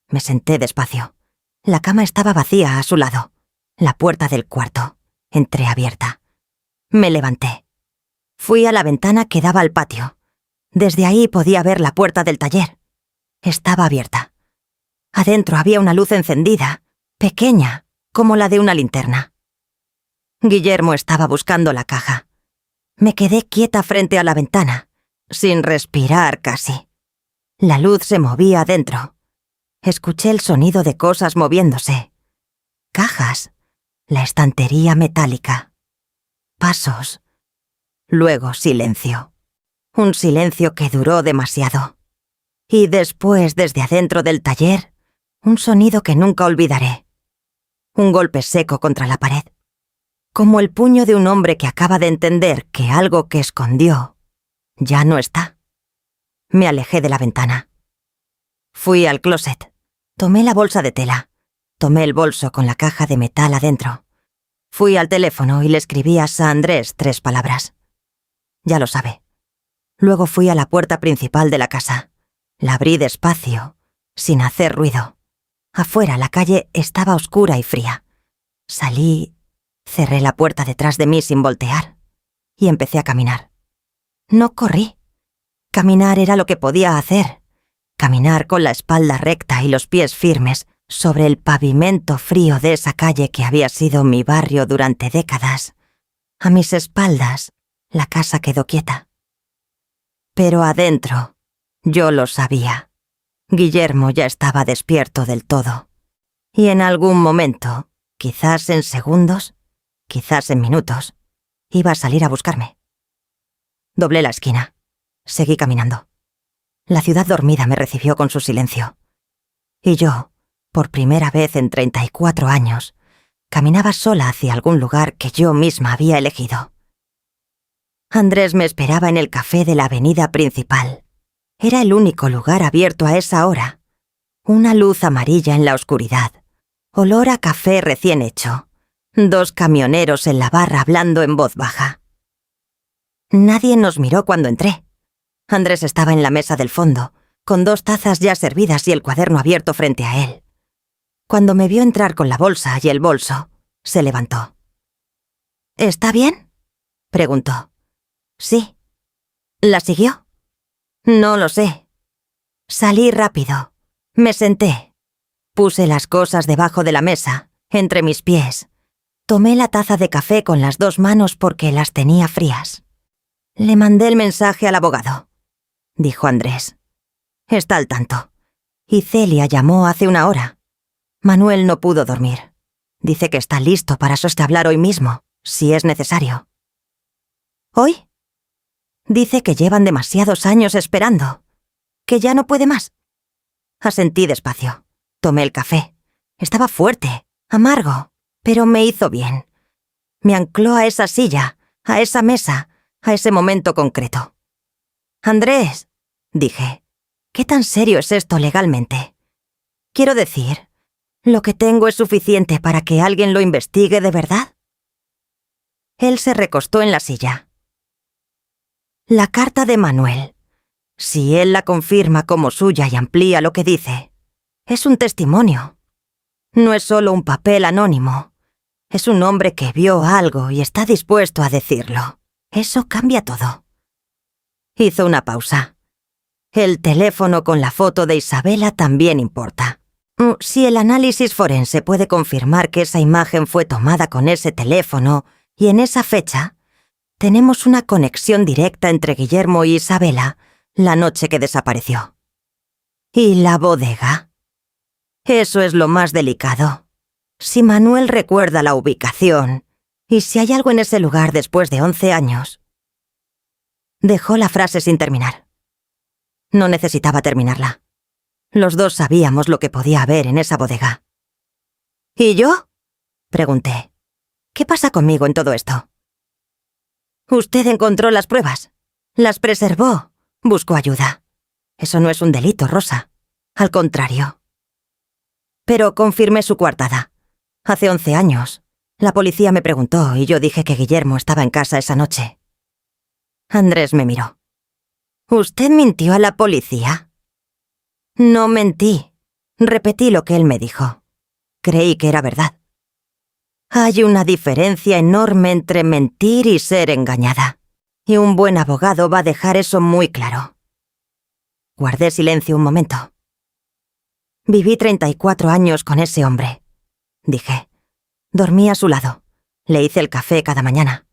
Me senté despacio. La cama estaba vacía a su lado. La puerta del cuarto, entreabierta. Me levanté. Fui a la ventana que daba al patio. Desde ahí podía ver la puerta del taller. Estaba abierta. Adentro había una luz encendida, pequeña, como la de una linterna. Guillermo estaba buscando la caja. Me quedé quieta frente a la ventana, sin respirar casi. La luz se movía adentro. Escuché el sonido de cosas moviéndose. Cajas, la estantería metálica. Pasos. Luego silencio. Un silencio que duró demasiado. Y después, desde adentro del taller, un sonido que nunca olvidaré. Un golpe seco contra la pared. Como el puño de un hombre que acaba de entender que algo que escondió ya no está. Me alejé de la ventana. Fui al closet. Tomé la bolsa de tela. Tomé el bolso con la caja de metal adentro. Fui al teléfono y le escribí a San Andrés 3 palabras. Ya lo sabe. Luego fui a la puerta principal de la casa. La abrí despacio, sin hacer ruido. Afuera la calle estaba oscura y fría. Salí, cerré la puerta detrás de mí sin voltear y empecé a caminar. No corrí. Caminar era lo que podía hacer. Caminar con la espalda recta y los pies firmes sobre el pavimento frío de esa calle que había sido mi barrio durante décadas. A mis espaldas, la casa quedó quieta. Pero adentro, yo lo sabía. Guillermo ya estaba despierto del todo. Y en algún momento, quizás en segundos, quizás en minutos, iba a salir a buscarme. Doblé la esquina. Seguí caminando. La ciudad dormida me recibió con su silencio. Y yo, por primera vez en 34 años, caminaba sola hacia algún lugar que yo misma había elegido. Andrés me esperaba en el café de la avenida principal. Era el único lugar abierto a esa hora. Una luz amarilla en la oscuridad. Olor a café recién hecho. 2 camioneros en la barra hablando en voz baja. Nadie nos miró cuando entré. Andrés estaba en la mesa del fondo, con 2 tazas ya servidas y el cuaderno abierto frente a él. Cuando me vio entrar con la bolsa y el bolso, se levantó. ¿Está bien?, preguntó. Sí. ¿La siguió? No lo sé. Salí rápido. Me senté. Puse las cosas debajo de la mesa, entre mis pies. Tomé la taza de café con las 2 manos porque las tenía frías. Le mandé el mensaje al abogado, dijo Andrés. Está al tanto. Y Celia llamó hace 1 hora. Manuel no pudo dormir. Dice que está listo para hablar hoy mismo, si es necesario. ¿Hoy? Dice que llevan demasiados años esperando. Que ya no puede más. Asentí despacio. Tomé el café. Estaba fuerte, amargo, pero me hizo bien. Me ancló a esa silla, a esa mesa, a ese momento concreto. Andrés, dije, ¿qué tan serio es esto legalmente? Quiero decir, ¿lo que tengo es suficiente para que alguien lo investigue de verdad? Él se recostó en la silla. La carta de Manuel, si él la confirma como suya y amplía lo que dice, es un testimonio. No es solo un papel anónimo. Es un hombre que vio algo y está dispuesto a decirlo. Eso cambia todo. Hizo una pausa. El teléfono con la foto de Isabela también importa. Si el análisis forense puede confirmar que esa imagen fue tomada con ese teléfono y en esa fecha, tenemos una conexión directa entre Guillermo y Isabela la noche que desapareció. ¿Y la bodega? Eso es lo más delicado. Si Manuel recuerda la ubicación, y si hay algo en ese lugar después de 11 años... Dejó la frase sin terminar. No necesitaba terminarla. Los 2 sabíamos lo que podía haber en esa bodega. ¿Y yo?, pregunté. ¿Qué pasa conmigo en todo esto? Usted encontró las pruebas. Las preservó. Buscó ayuda. Eso no es un delito, Rosa. Al contrario. Pero confirmé su coartada. Hace 11 años, la policía me preguntó y yo dije que Guillermo estaba en casa esa noche. Andrés me miró. ¿Usted mintió a la policía? No mentí. Repetí lo que él me dijo. Creí que era verdad. Hay una diferencia enorme entre mentir y ser engañada. Y un buen abogado va a dejar eso muy claro. Guardé silencio un momento. Viví 34 años con ese hombre, dije. Dormí a su lado. Le hice el café cada mañana.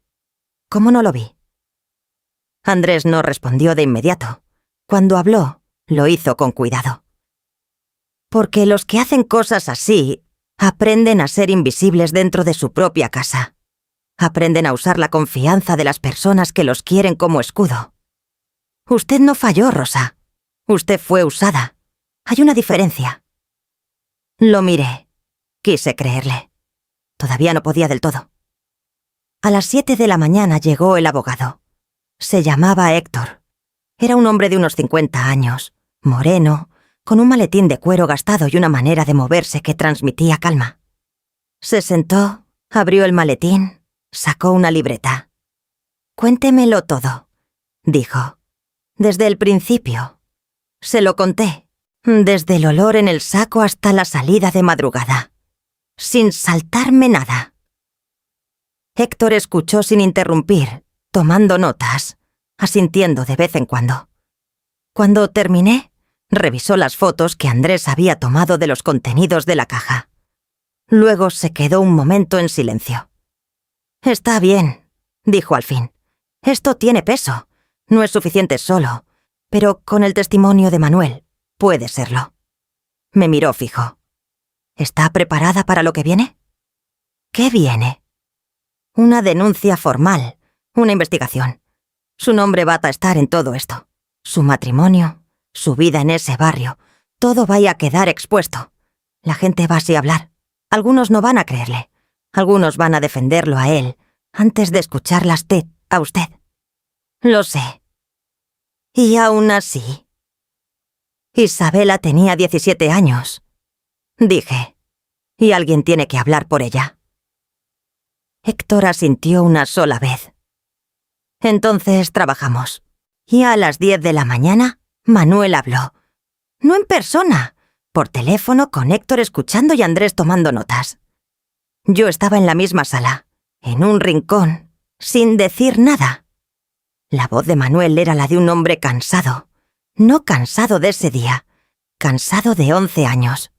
¿Cómo no lo vi? Andrés no respondió de inmediato. Cuando habló, lo hizo con cuidado. Porque los que hacen cosas así aprenden a ser invisibles dentro de su propia casa. Aprenden a usar la confianza de las personas que los quieren como escudo. Usted no falló, Rosa. Usted fue usada. Hay una diferencia. Lo miré. Quise creerle. Todavía no podía del todo. A las 7 de la mañana llegó el abogado. Se llamaba Héctor. Era un hombre de unos 50 años, moreno, con un maletín de cuero gastado y una manera de moverse que transmitía calma. Se sentó, abrió el maletín, sacó una libreta. «Cuéntemelo todo», dijo. «Desde el principio». Se lo conté, desde el olor en el saco hasta la salida de madrugada, sin saltarme nada. Héctor escuchó sin interrumpir, tomando notas, asintiendo de vez en cuando. Cuando terminé, revisó las fotos que Andrés había tomado de los contenidos de la caja. Luego se quedó un momento en silencio. «Está bien», dijo al fin. «Esto tiene peso. No es suficiente solo, pero con el testimonio de Manuel puede serlo». Me miró fijo. «¿Está preparada para lo que viene?» «¿Qué viene?» «Una denuncia formal, una investigación. Su nombre va a estar en todo esto. Su matrimonio, su vida en ese barrio, todo va a quedar expuesto. La gente va así a hablar. Algunos no van a creerle. Algunos van a defenderlo a él antes de escucharlas a usted. Lo sé. Y aún así... Isabela tenía 17 años. Dije. Y alguien tiene que hablar por ella. Héctor asintió una sola vez. Entonces trabajamos. Y a las 10 de la mañana, Manuel habló. No en persona, por teléfono con Héctor escuchando y Andrés tomando notas. Yo estaba en la misma sala, en un rincón, sin decir nada. La voz de Manuel era la de un hombre cansado. No cansado de ese día, cansado de 11 años.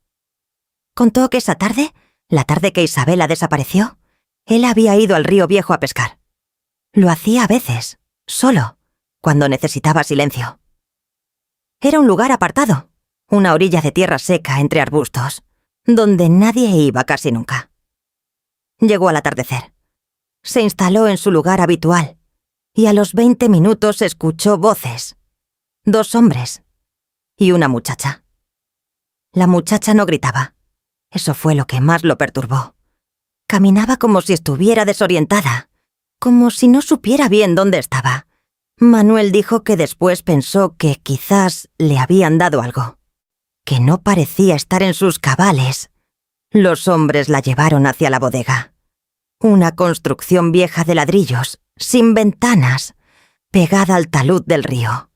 Contó que esa tarde, la tarde que Isabela desapareció, él había ido al río Viejo a pescar. Lo hacía a veces, solo, cuando necesitaba silencio. Era un lugar apartado, una orilla de tierra seca entre arbustos, donde nadie iba casi nunca. Llegó al atardecer. Se instaló en su lugar habitual, y a los 20 minutos escuchó voces. 2 hombres y una muchacha. La muchacha no gritaba. Eso fue lo que más lo perturbó. Caminaba como si estuviera desorientada, como si no supiera bien dónde estaba. Manuel dijo que después pensó que quizás le habían dado algo, que no parecía estar en sus cabales. Los hombres la llevaron hacia la bodega. Una construcción vieja de ladrillos, sin ventanas, pegada al talud del río.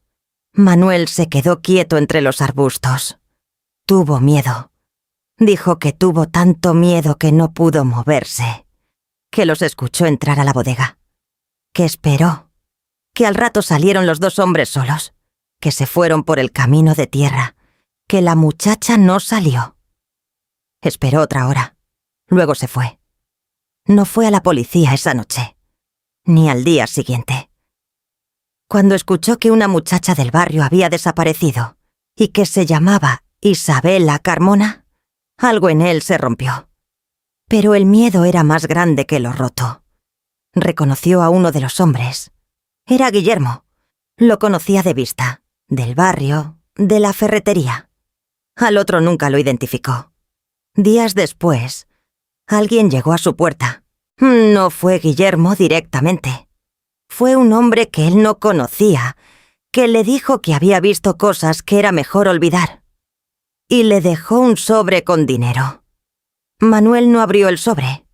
Manuel se quedó quieto entre los arbustos. Tuvo miedo. Dijo que tuvo tanto miedo que no pudo moverse, que los escuchó entrar a la bodega, que esperó, que al rato salieron los 2 hombres solos, que se fueron por el camino de tierra, que la muchacha no salió. Esperó otra hora, luego se fue. No fue a la policía esa noche, ni al día siguiente. Cuando escuchó que una muchacha del barrio había desaparecido y que se llamaba Isabela Carmona, algo en él se rompió. Pero el miedo era más grande que lo roto. Reconoció a uno de los hombres. Era Guillermo. Lo conocía de vista, del barrio, de la ferretería. Al otro nunca lo identificó. Días después, alguien llegó a su puerta. No fue Guillermo directamente. Fue un hombre que él no conocía, que le dijo que había visto cosas que era mejor olvidar. Y le dejó un sobre con dinero. Manuel no abrió el sobre.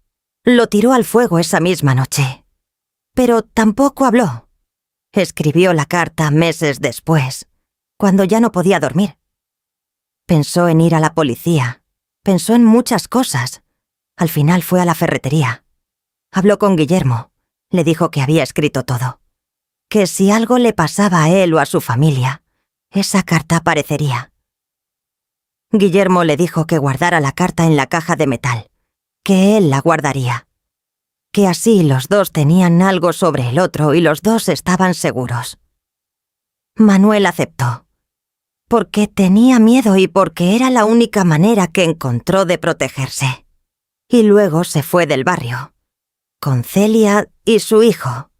Lo tiró al fuego esa misma noche. Pero tampoco habló. Escribió la carta meses después, cuando ya no podía dormir. Pensó en ir a la policía. Pensó en muchas cosas. Al final fue a la ferretería. Habló con Guillermo. Le dijo que había escrito todo. Que si algo le pasaba a él o a su familia, esa carta aparecería. Guillermo le dijo que guardara la carta en la caja de metal, que él la guardaría, que así los 2 tenían algo sobre el otro y los 2 estaban seguros. Manuel aceptó, porque tenía miedo y porque era la única manera que encontró de protegerse. Y luego se fue del barrio, con Celia y su hijo,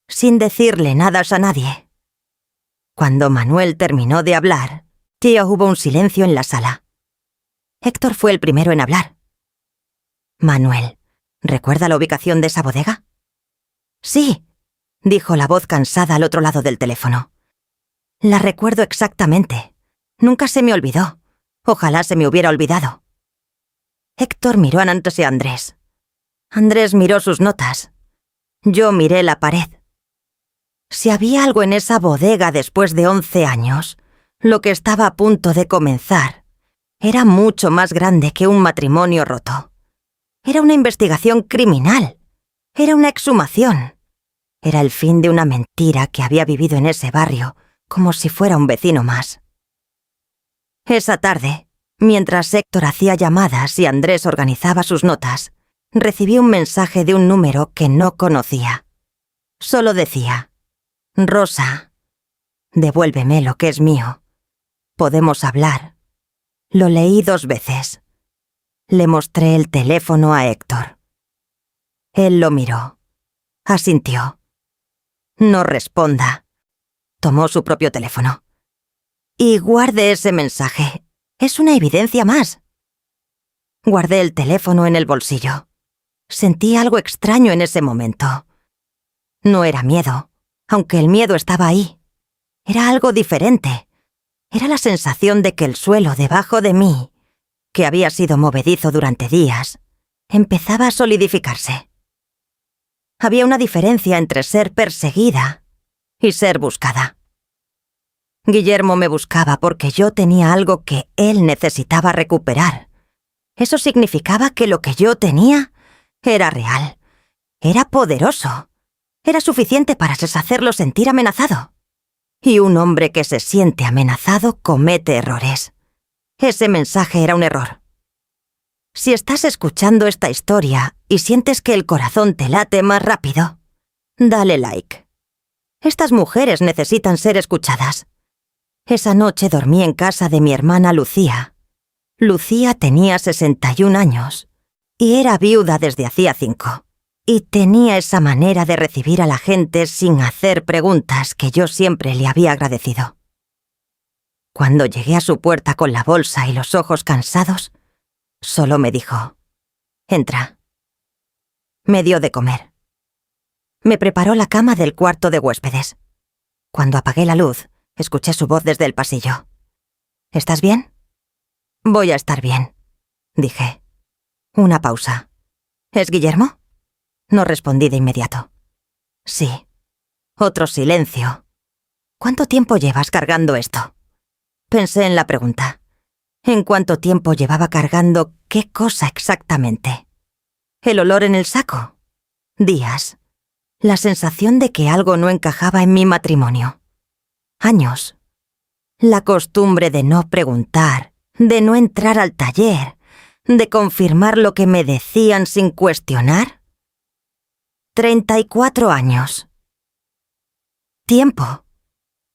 sin decirle nada a nadie. Cuando Manuel terminó de hablar, ya hubo un silencio en la sala. Héctor fue el primero en hablar. Manuel, ¿recuerda la ubicación de esa bodega? Sí, dijo la voz cansada al otro lado del teléfono. La recuerdo exactamente. Nunca se me olvidó. Ojalá se me hubiera olvidado. Héctor miró a Nantes y a Andrés. Andrés miró sus notas. Yo miré la pared. Si había algo en esa bodega después de 11 años, lo que estaba a punto de comenzar era mucho más grande que un matrimonio roto. Era una investigación criminal. Era una exhumación. Era el fin de una mentira que había vivido en ese barrio, como si fuera un vecino más. Esa tarde, mientras Héctor hacía llamadas y Andrés organizaba sus notas, recibí un mensaje de un número que no conocía. Solo decía: Rosa, devuélveme lo que es mío. Podemos hablar. Lo leí 2 veces. Le mostré el teléfono a Héctor. Él lo miró. Asintió. No responda. Tomó su propio teléfono. Y guarde ese mensaje. Es una evidencia más. Guardé el teléfono en el bolsillo. Sentí algo extraño en ese momento. No era miedo, aunque el miedo estaba ahí. Era algo diferente. Era la sensación de que el suelo debajo de mí, que había sido movedizo durante días, empezaba a solidificarse. Había una diferencia entre ser perseguida y ser buscada. Guillermo me buscaba porque yo tenía algo que él necesitaba recuperar. Eso significaba que lo que yo tenía era real, era poderoso, era suficiente para deshacerlo sentir amenazado. Y un hombre que se siente amenazado comete errores. Ese mensaje era un error. Si estás escuchando esta historia y sientes que el corazón te late más rápido, dale like. Estas mujeres necesitan ser escuchadas. Esa noche dormí en casa de mi hermana Lucía. Lucía tenía 61 años y era viuda desde hacía 5. Y tenía esa manera de recibir a la gente sin hacer preguntas que yo siempre le había agradecido. Cuando llegué a su puerta con la bolsa y los ojos cansados, solo me dijo: «Entra». Me dio de comer. Me preparó la cama del cuarto de huéspedes. Cuando apagué la luz, escuché su voz desde el pasillo. «¿Estás bien?» «Voy a estar bien», dije. Una pausa. «¿Es Guillermo?» No respondí de inmediato. «Sí». Otro silencio. «¿Cuánto tiempo llevas cargando esto?» Pensé en la pregunta. ¿En cuánto tiempo llevaba cargando qué cosa exactamente? ¿El olor en el saco? Días. La sensación de que algo no encajaba en mi matrimonio. Años. La costumbre de no preguntar, de no entrar al taller, de confirmar lo que me decían sin cuestionar. 34 años. Tiempo,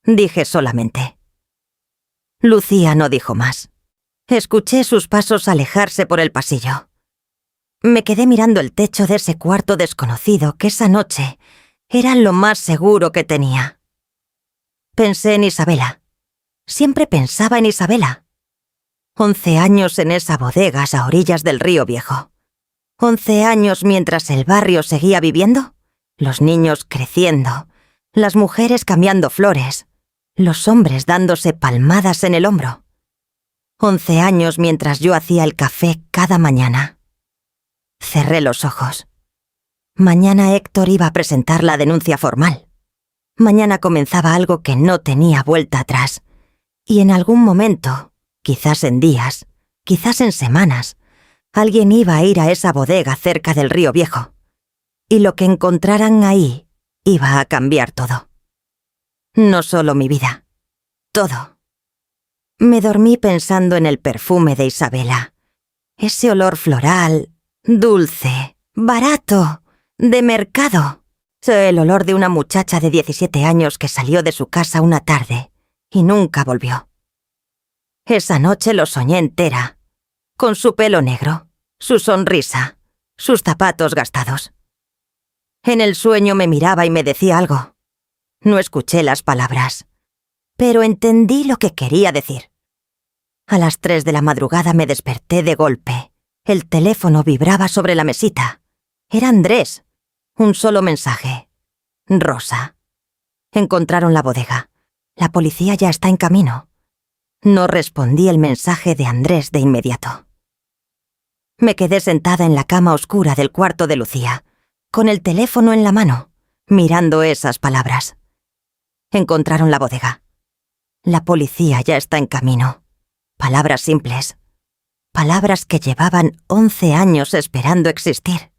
dije solamente. Lucía no dijo más. Escuché sus pasos alejarse por el pasillo. Me quedé mirando el techo de ese cuarto desconocido que esa noche era lo más seguro que tenía. Pensé en Isabela. Siempre pensaba en Isabela. 11 años en esa bodega a orillas del río Viejo. 11 años mientras el barrio seguía viviendo, los niños creciendo, las mujeres cambiando flores, los hombres dándose palmadas en el hombro. 11 años mientras yo hacía el café cada mañana. Cerré los ojos. Mañana Héctor iba a presentar la denuncia formal. Mañana comenzaba algo que no tenía vuelta atrás. Y en algún momento, quizás en días, quizás en semanas, alguien iba a ir a esa bodega cerca del río Viejo. Y lo que encontraran ahí iba a cambiar todo. No solo mi vida, todo. Me dormí pensando en el perfume de Isabela. Ese olor floral, dulce, barato, de mercado. El olor de una muchacha de 17 años que salió de su casa una tarde y nunca volvió. Esa noche lo soñé entera, con su pelo negro, su sonrisa, sus zapatos gastados. En el sueño me miraba y me decía algo. No escuché las palabras, pero entendí lo que quería decir. A las 3 de la madrugada me desperté de golpe. El teléfono vibraba sobre la mesita. Era Andrés. Un solo mensaje. Rosa. Encontraron la bodega. La policía ya está en camino. No respondí el mensaje de Andrés de inmediato. Me quedé sentada en la cama oscura del cuarto de Lucía, con el teléfono en la mano, mirando esas palabras. Encontraron la bodega. La policía ya está en camino. Palabras simples. Palabras que llevaban 11 años esperando existir.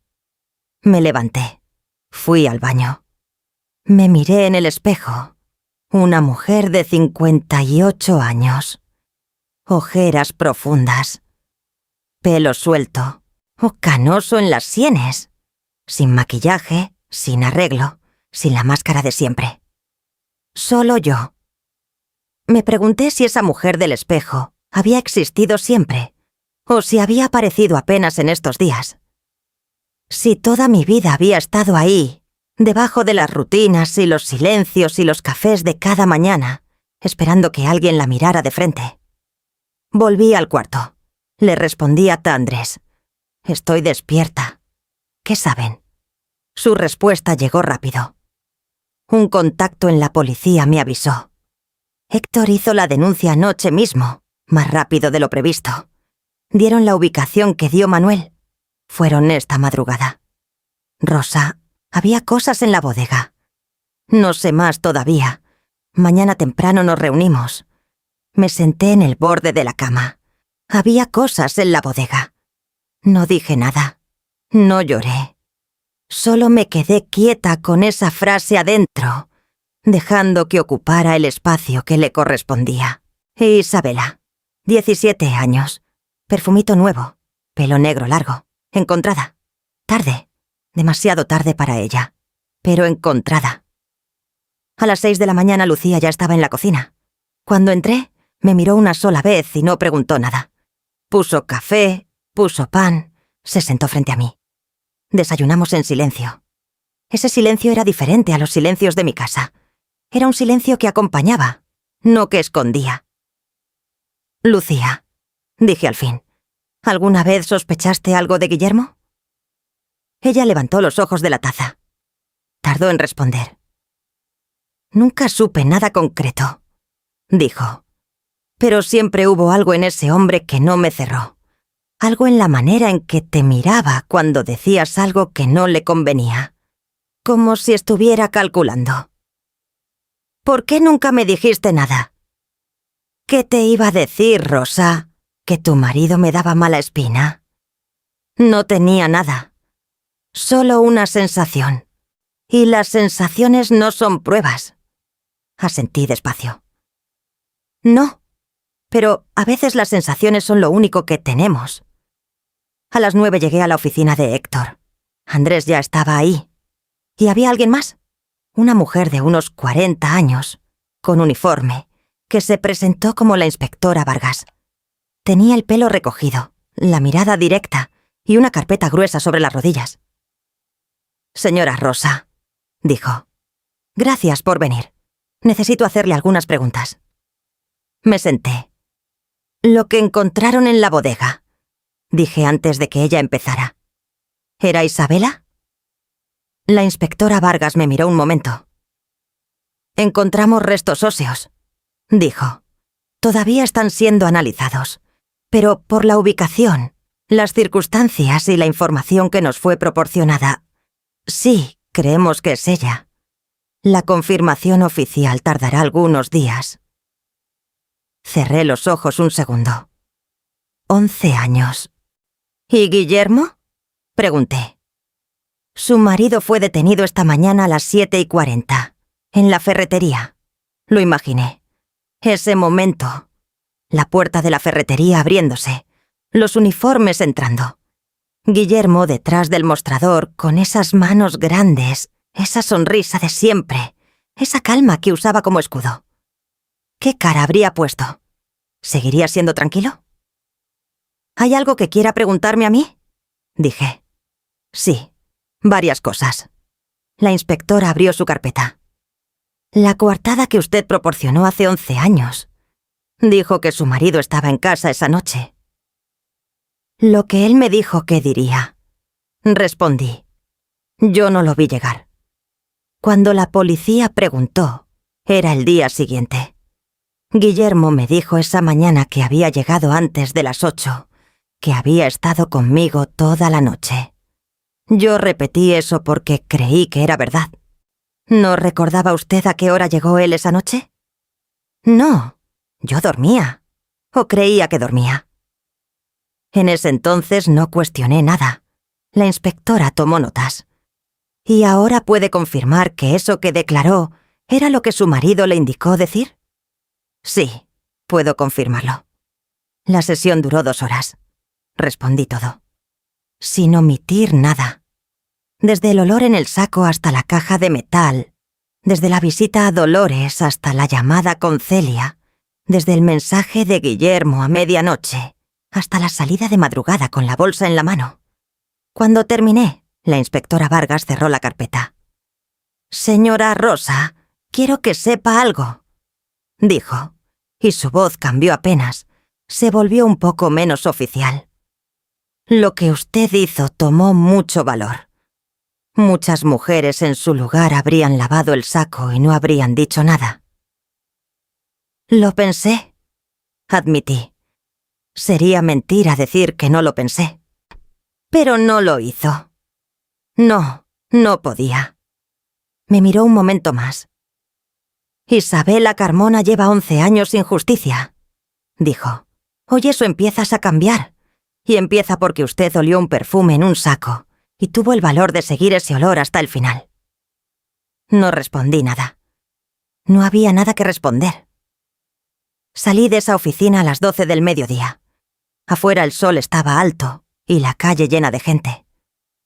Me levanté. Fui al baño. Me miré en el espejo. Una mujer de 58 años. Ojeras profundas. Pelo suelto o canoso en las sienes. Sin maquillaje, sin arreglo, sin la máscara de siempre. Solo yo. Me pregunté si esa mujer del espejo había existido siempre, o si había aparecido apenas en estos días. Si toda mi vida había estado ahí, debajo de las rutinas y los silencios y los cafés de cada mañana, esperando que alguien la mirara de frente. Volví al cuarto. Le respondí a Andrés. Estoy despierta. ¿Qué saben? Su respuesta llegó rápido. Un contacto en la policía me avisó. Héctor hizo la denuncia anoche mismo, más rápido de lo previsto. Dieron la ubicación que dio Manuel. Fueron esta madrugada. Rosa, había cosas en la bodega. No sé más todavía. Mañana temprano nos reunimos. Me senté en el borde de la cama. Había cosas en la bodega. No dije nada. No lloré. Solo me quedé quieta con esa frase adentro, dejando que ocupara el espacio que le correspondía. Isabela, 17 años, perfumito nuevo, pelo negro largo, encontrada. Tarde, demasiado tarde para ella, pero encontrada. A las 6 de la mañana Lucía ya estaba en la cocina. Cuando entré, me miró una sola vez y no preguntó nada. Puso café, puso pan, se sentó frente a mí. Desayunamos en silencio. Ese silencio era diferente a los silencios de mi casa. Era un silencio que acompañaba, no que escondía. Lucía, dije al fin, ¿alguna vez sospechaste algo de Guillermo? Ella levantó los ojos de la taza. Tardó en responder. Nunca supe nada concreto, dijo. Pero siempre hubo algo en ese hombre que no me cerró. Algo en la manera en que te miraba cuando decías algo que no le convenía. Como si estuviera calculando. ¿Por qué nunca me dijiste nada? ¿Qué te iba a decir, Rosa? ¿Que tu marido me daba mala espina? No tenía nada. Solo una sensación. Y las sensaciones no son pruebas. Asentí despacio. No. Pero a veces las sensaciones son lo único que tenemos. A las 9 llegué a la oficina de Héctor. Andrés ya estaba ahí. ¿Y había alguien más? Una mujer de unos 40 años, con uniforme, que se presentó como la inspectora Vargas. Tenía el pelo recogido, la mirada directa y una carpeta gruesa sobre las rodillas. Señora Rosa, dijo. Gracias por venir. Necesito hacerle algunas preguntas. Me senté. Lo que encontraron en la bodega, dije antes de que ella empezara. ¿Era Isabela? La inspectora Vargas me miró un momento. Encontramos restos óseos, dijo. Todavía están siendo analizados, pero por la ubicación, las circunstancias y la información que nos fue proporcionada, sí, creemos que es ella. La confirmación oficial tardará algunos días. Cerré los ojos un segundo. 11 años. ¿Y Guillermo? Pregunté. Su marido fue detenido esta mañana a las 7:40, en la ferretería. Lo imaginé. Ese momento. La puerta de la ferretería abriéndose, los uniformes entrando. Guillermo detrás del mostrador con esas manos grandes, esa sonrisa de siempre, esa calma que usaba como escudo. ¿Qué cara habría puesto? ¿Seguiría siendo tranquilo? ¿Hay algo que quiera preguntarme a mí? Dije. Sí, varias cosas. La inspectora abrió su carpeta. La coartada que usted proporcionó hace 11 años. Dijo que su marido estaba en casa esa noche. Lo que él me dijo que diría. Respondí. Yo no lo vi llegar. Cuando la policía preguntó, era el día siguiente. Guillermo me dijo esa mañana que había llegado antes de las 8, que había estado conmigo toda la noche. Yo repetí eso porque creí que era verdad. ¿No recordaba usted a qué hora llegó él esa noche? No, yo dormía, o creía que dormía. En ese entonces no cuestioné nada. La inspectora tomó notas. ¿Y ahora puede confirmar que eso que declaró era lo que su marido le indicó decir? Sí, puedo confirmarlo. La sesión duró 2 horas. Respondí todo. Sin omitir nada. Desde el olor en el saco hasta la caja de metal, desde la visita a Dolores hasta la llamada con Celia, desde el mensaje de Guillermo a medianoche, hasta la salida de madrugada con la bolsa en la mano. Cuando terminé, la inspectora Vargas cerró la carpeta. «Señora Rosa, quiero que sepa algo», dijo, y su voz cambió apenas. Se volvió un poco menos oficial. «Lo que usted hizo tomó mucho valor. Muchas mujeres en su lugar habrían lavado el saco y no habrían dicho nada». «Lo pensé», admití. Sería mentira decir que no lo pensé. Pero no lo hizo. No, no podía. Me miró un momento más. «Isabela Carmona lleva 11 años sin justicia», dijo. «Hoy eso empiezas a cambiar. Y empieza porque usted olió un perfume en un saco y tuvo el valor de seguir ese olor hasta el final». No respondí nada. No había nada que responder. Salí de esa oficina a las 12 del mediodía. Afuera el sol estaba alto y la calle llena de gente.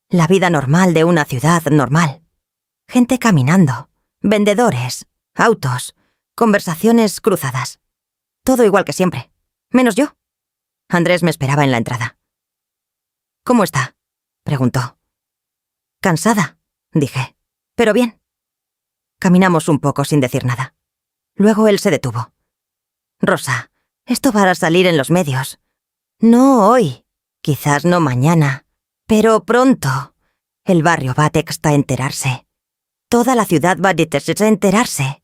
La vida normal de una ciudad normal. Gente caminando, vendedores, autos, conversaciones cruzadas. Todo igual que siempre, menos yo. Andrés me esperaba en la entrada. «¿Cómo está?», preguntó. «Cansada», dije, «pero bien». Caminamos un poco sin decir nada. Luego él se detuvo. «Rosa, esto va a salir en los medios. No hoy, quizás no mañana, pero pronto. El barrio va a enterarse. Toda la ciudad va a enterarse.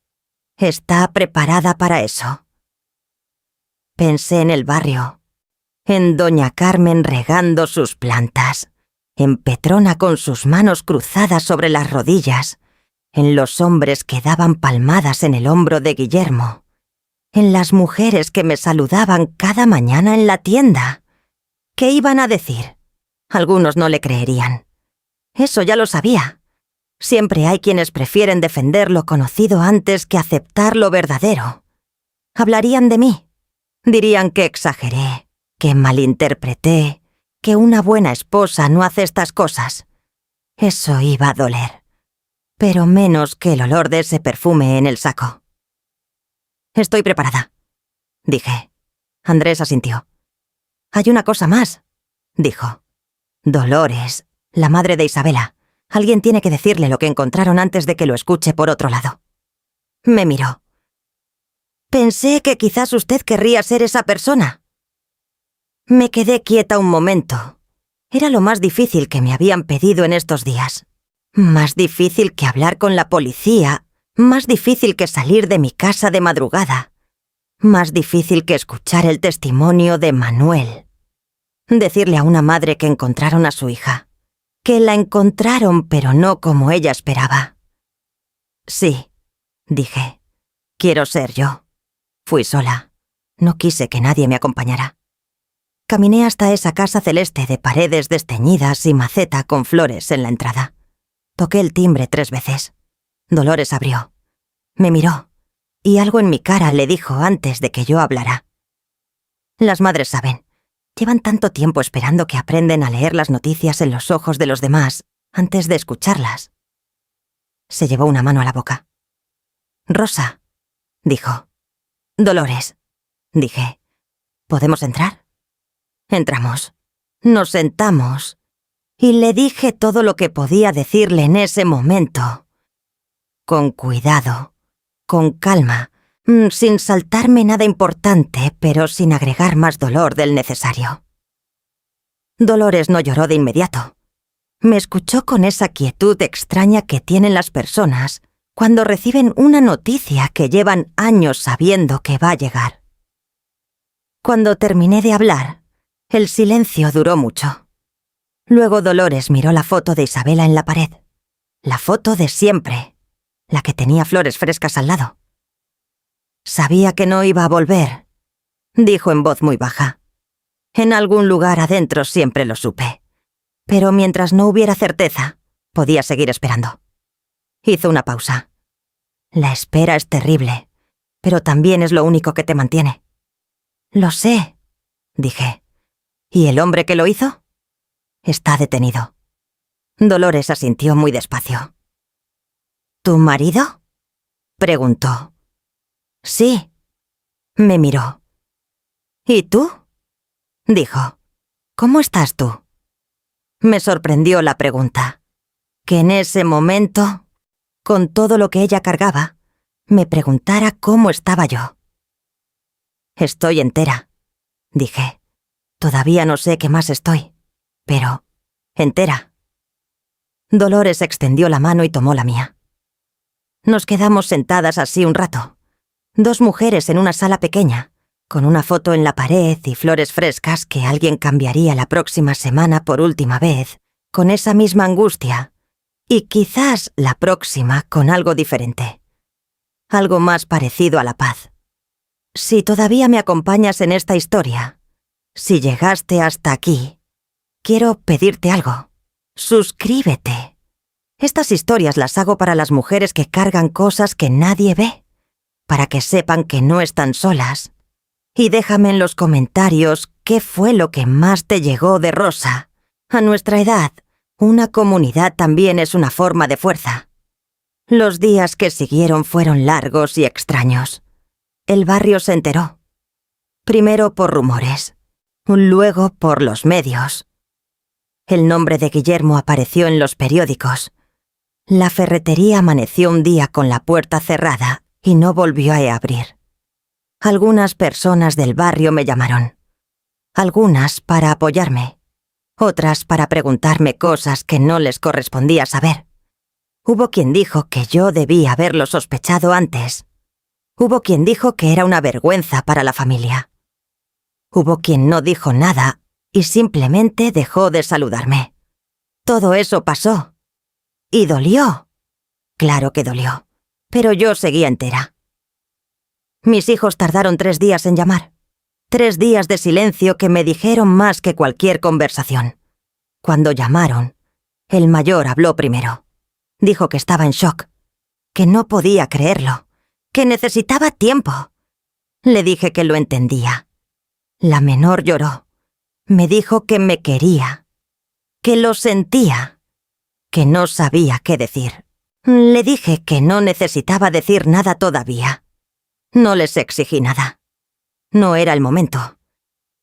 Está preparada para eso». Pensé en el barrio, en doña Carmen regando sus plantas, en Petrona con sus manos cruzadas sobre las rodillas, en los hombres que daban palmadas en el hombro de Guillermo, en las mujeres que me saludaban cada mañana en la tienda. ¿Qué iban a decir? Algunos no le creerían. Eso ya lo sabía. Siempre hay quienes prefieren defender lo conocido antes que aceptar lo verdadero. Hablarían de mí. Dirían que exageré, que malinterpreté, que una buena esposa no hace estas cosas. Eso iba a doler. Pero menos que el olor de ese perfume en el saco. «Estoy preparada», dije. Andrés asintió. «Hay una cosa más», dijo. «Dolores, la madre de Isabela. Alguien tiene que decirle lo que encontraron antes de que lo escuche por otro lado». Me miró. «Pensé que quizás usted querría ser esa persona». Me quedé quieta un momento. Era lo más difícil que me habían pedido en estos días. Más difícil que hablar con la policía, más difícil que salir de mi casa de madrugada, más difícil que escuchar el testimonio de Manuel. Decirle a una madre que encontraron a su hija, que la encontraron pero no como ella esperaba. «Sí», dije, «quiero ser yo». Fui sola. No quise que nadie me acompañara. Caminé hasta esa casa celeste de paredes desteñidas y maceta con flores en la entrada. Toqué el timbre 3 veces. Dolores abrió. Me miró, y algo en mi cara le dijo antes de que yo hablara. Las madres saben. Llevan tanto tiempo esperando que aprenden a leer las noticias en los ojos de los demás antes de escucharlas. Se llevó una mano a la boca. «Rosa», dijo. «Dolores», dije. «¿Podemos entrar?» Entramos. Nos sentamos. Y le dije todo lo que podía decirle en ese momento. Con cuidado, con calma, sin saltarme nada importante, pero sin agregar más dolor del necesario. Dolores no lloró de inmediato. Me escuchó con esa quietud extraña que tienen las personas cuando reciben una noticia que llevan años sabiendo que va a llegar. Cuando terminé de hablar, el silencio duró mucho. Luego Dolores miró la foto de Isabela en la pared. La foto de siempre, la que tenía flores frescas al lado. Sabía que no iba a volver, dijo en voz muy baja. En algún lugar adentro siempre lo supe. Pero mientras no hubiera certeza, podía seguir esperando. Hizo una pausa. La espera es terrible, pero también es lo único que te mantiene. Lo sé, dije. ¿Y el hombre que lo hizo? Está detenido. Dolores asintió muy despacio. ¿Tu marido?, preguntó. Sí. Me miró. ¿Y tú?, dijo. ¿Cómo estás tú? Me sorprendió la pregunta. Que en ese momento, con todo lo que ella cargaba, me preguntara cómo estaba yo. Estoy entera, dije. Todavía no sé qué más estoy, pero entera. Dolores extendió la mano y tomó la mía. Nos quedamos sentadas así un rato. Dos mujeres en una sala pequeña, con una foto en la pared y flores frescas que alguien cambiaría la próxima semana por última vez, con esa misma angustia, y quizás la próxima con algo diferente. Algo más parecido a la paz. Si todavía me acompañas en esta historia, si llegaste hasta aquí, quiero pedirte algo. Suscríbete. Estas historias las hago para las mujeres que cargan cosas que nadie ve, para que sepan que no están solas. Y déjame en los comentarios qué fue lo que más te llegó de Rosa. A nuestra edad, una comunidad también es una forma de fuerza. Los días que siguieron fueron largos y extraños. El barrio se enteró. Primero por rumores, luego por los medios. El nombre de Guillermo apareció en los periódicos. La ferretería amaneció un día con la puerta cerrada y no volvió a abrir. Algunas personas del barrio me llamaron. Algunas para apoyarme, otras para preguntarme cosas que no les correspondía saber. Hubo quien dijo que yo debía haberlo sospechado antes. Hubo quien dijo que era una vergüenza para la familia. Hubo quien no dijo nada y simplemente dejó de saludarme. Todo eso pasó. Y dolió. Claro que dolió. Pero yo seguía entera. Mis hijos tardaron 3 días en llamar. 3 días de silencio que me dijeron más que cualquier conversación. Cuando llamaron, el mayor habló primero. Dijo que estaba en shock, que no podía creerlo, que necesitaba tiempo. Le dije que lo entendía. La menor lloró. Me dijo que me quería, que lo sentía, que no sabía qué decir. Le dije que no necesitaba decir nada todavía. No les exigí nada. No era el momento.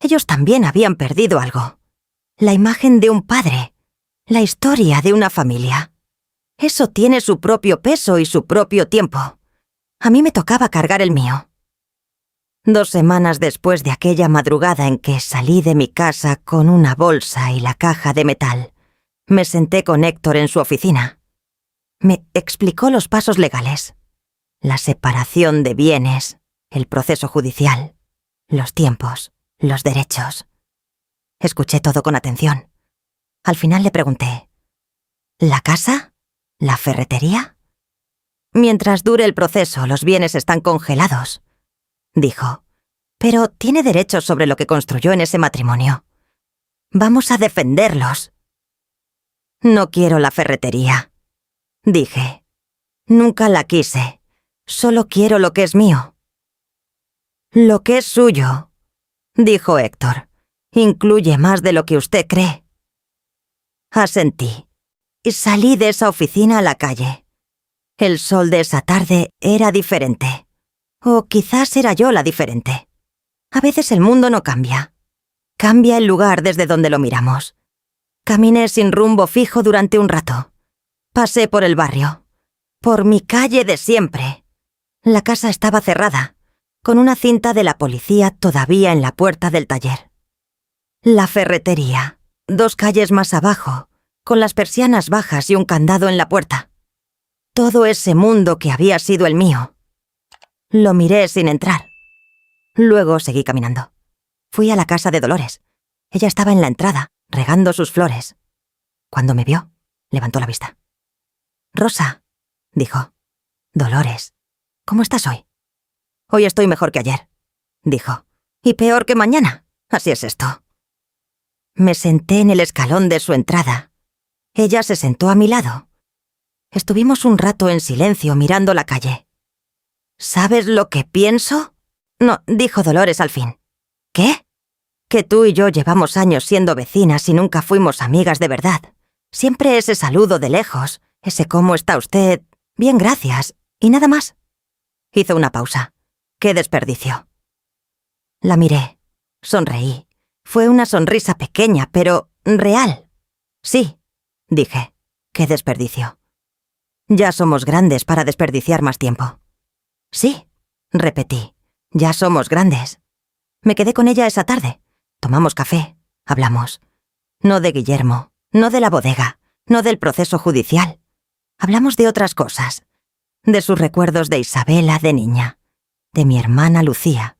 Ellos también habían perdido algo. La imagen de un padre, la historia de una familia. Eso tiene su propio peso y su propio tiempo. A mí me tocaba cargar el mío. 2 semanas después de aquella madrugada en que salí de mi casa con una bolsa y la caja de metal, me senté con Héctor en su oficina. Me explicó los pasos legales, la separación de bienes, el proceso judicial, los tiempos, los derechos. Escuché todo con atención. Al final le pregunté, ¿la casa? ¿La ferretería? Mientras dure el proceso, los bienes están congelados, dijo, pero tiene derechos sobre lo que construyó en ese matrimonio. Vamos a defenderlos. No quiero la ferretería, dije. Nunca la quise. Solo quiero lo que es mío. Lo que es suyo, dijo Héctor, incluye más de lo que usted cree. Asentí y salí de esa oficina a la calle. El sol de esa tarde era diferente. O quizás era yo la diferente. A veces el mundo no cambia. Cambia el lugar desde donde lo miramos. Caminé sin rumbo fijo durante un rato. Pasé por el barrio. Por mi calle de siempre. La casa estaba cerrada, con una cinta de la policía todavía en la puerta del taller. La ferretería, 2 calles más abajo, con las persianas bajas y un candado en la puerta. Todo ese mundo que había sido el mío. Lo miré sin entrar. Luego seguí caminando. Fui a la casa de Dolores. Ella estaba en la entrada, regando sus flores. Cuando me vio, levantó la vista. «Rosa», dijo. «Dolores, ¿cómo estás hoy?» «Hoy estoy mejor que ayer», dijo. «Y peor que mañana. Así es esto». Me senté en el escalón de su entrada. Ella se sentó a mi lado. Estuvimos un rato en silencio mirando la calle. «¿Sabes lo que pienso?» «No», dijo Dolores al fin. «¿Qué?» «Que tú y yo llevamos años siendo vecinas y nunca fuimos amigas de verdad. Siempre ese saludo de lejos, ese «¿cómo está usted?» «Bien, gracias», y nada más». Hizo una pausa. «¡Qué desperdicio!». La miré. Sonreí. Fue una sonrisa pequeña, pero real. «Sí», dije. «Qué desperdicio. Ya somos grandes para desperdiciar más tiempo». «Sí», repetí. «Ya somos grandes». Me quedé con ella esa tarde. Tomamos café. Hablamos. No de Guillermo, no de la bodega, no del proceso judicial. Hablamos de otras cosas. De sus recuerdos de Isabela de niña. De mi hermana Lucía.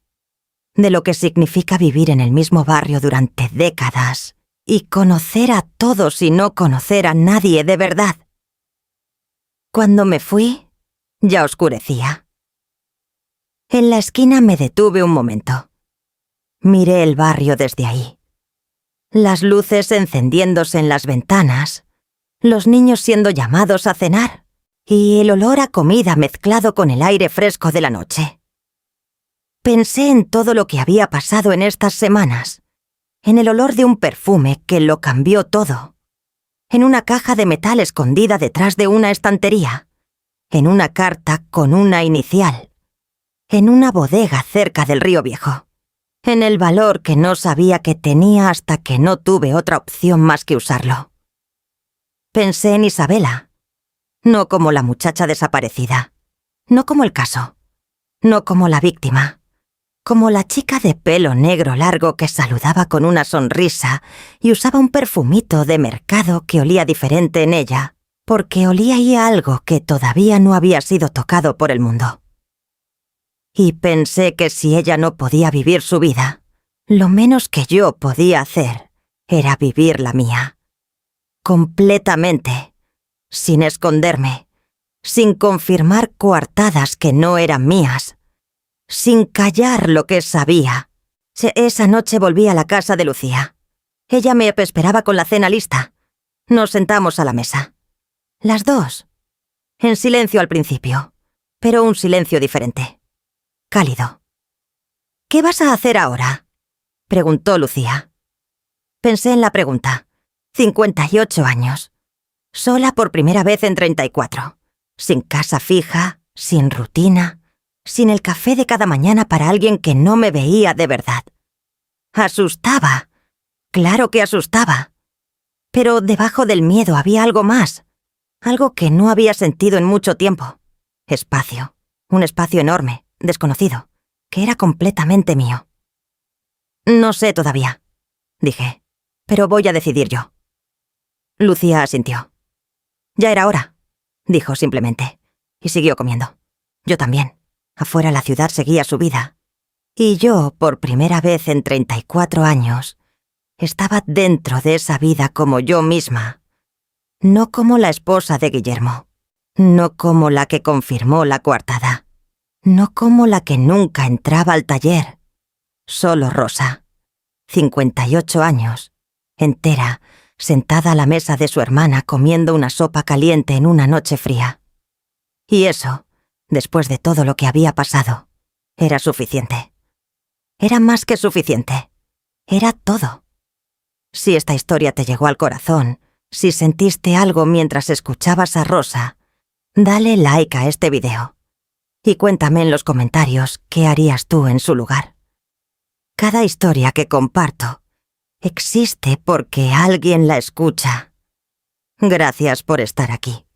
De lo que significa vivir en el mismo barrio durante décadas y conocer a todos y no conocer a nadie de verdad. Cuando me fui, ya oscurecía. En la esquina me detuve un momento. Miré el barrio desde ahí. Las luces encendiéndose en las ventanas, los niños siendo llamados a cenar y el olor a comida mezclado con el aire fresco de la noche. Pensé en todo lo que había pasado en estas semanas, en el olor de un perfume que lo cambió todo, en una caja de metal escondida detrás de una estantería, en una carta con una inicial, en una bodega cerca del Río Viejo, en el valor que no sabía que tenía hasta que no tuve otra opción más que usarlo. Pensé en Isabela, no como la muchacha desaparecida, no como el caso, no como la víctima, como la chica de pelo negro largo que saludaba con una sonrisa y usaba un perfumito de mercado que olía diferente en ella, porque olía ahí algo que todavía no había sido tocado por el mundo. Y pensé que si ella no podía vivir su vida, lo menos que yo podía hacer era vivir la mía. Completamente, sin esconderme, sin confirmar coartadas que no eran mías, sin callar lo que sabía. Esa noche volví a la casa de Lucía. Ella me esperaba con la cena lista. Nos sentamos a la mesa. Las dos. En silencio al principio, pero un silencio diferente. Cálido. «¿Qué vas a hacer ahora?», preguntó Lucía. Pensé en la pregunta. 58 años. Sola por primera vez en 34. Sin casa fija, sin rutina, sin el café de cada mañana para alguien que no me veía de verdad. Asustaba. Claro que asustaba. Pero debajo del miedo había algo más. Algo que no había sentido en mucho tiempo. Espacio. Un espacio enorme, desconocido, que era completamente mío. «No sé todavía», dije, «pero voy a decidir yo». Lucía asintió. «Ya era hora», dijo simplemente, y siguió comiendo. Yo también. Afuera la ciudad seguía su vida. Y yo, por primera vez en 34 años, estaba dentro de esa vida como yo misma. No como la esposa de Guillermo. No como la que confirmó la coartada. No como la que nunca entraba al taller. Solo Rosa. 58 años. Entera, sentada a la mesa de su hermana comiendo una sopa caliente en una noche fría. Y eso, después de todo lo que había pasado, era suficiente. Era más que suficiente. Era todo. Si esta historia te llegó al corazón, si sentiste algo mientras escuchabas a Rosa, dale like a este video. Y cuéntame en los comentarios qué harías tú en su lugar. Cada historia que comparto existe porque alguien la escucha. Gracias por estar aquí.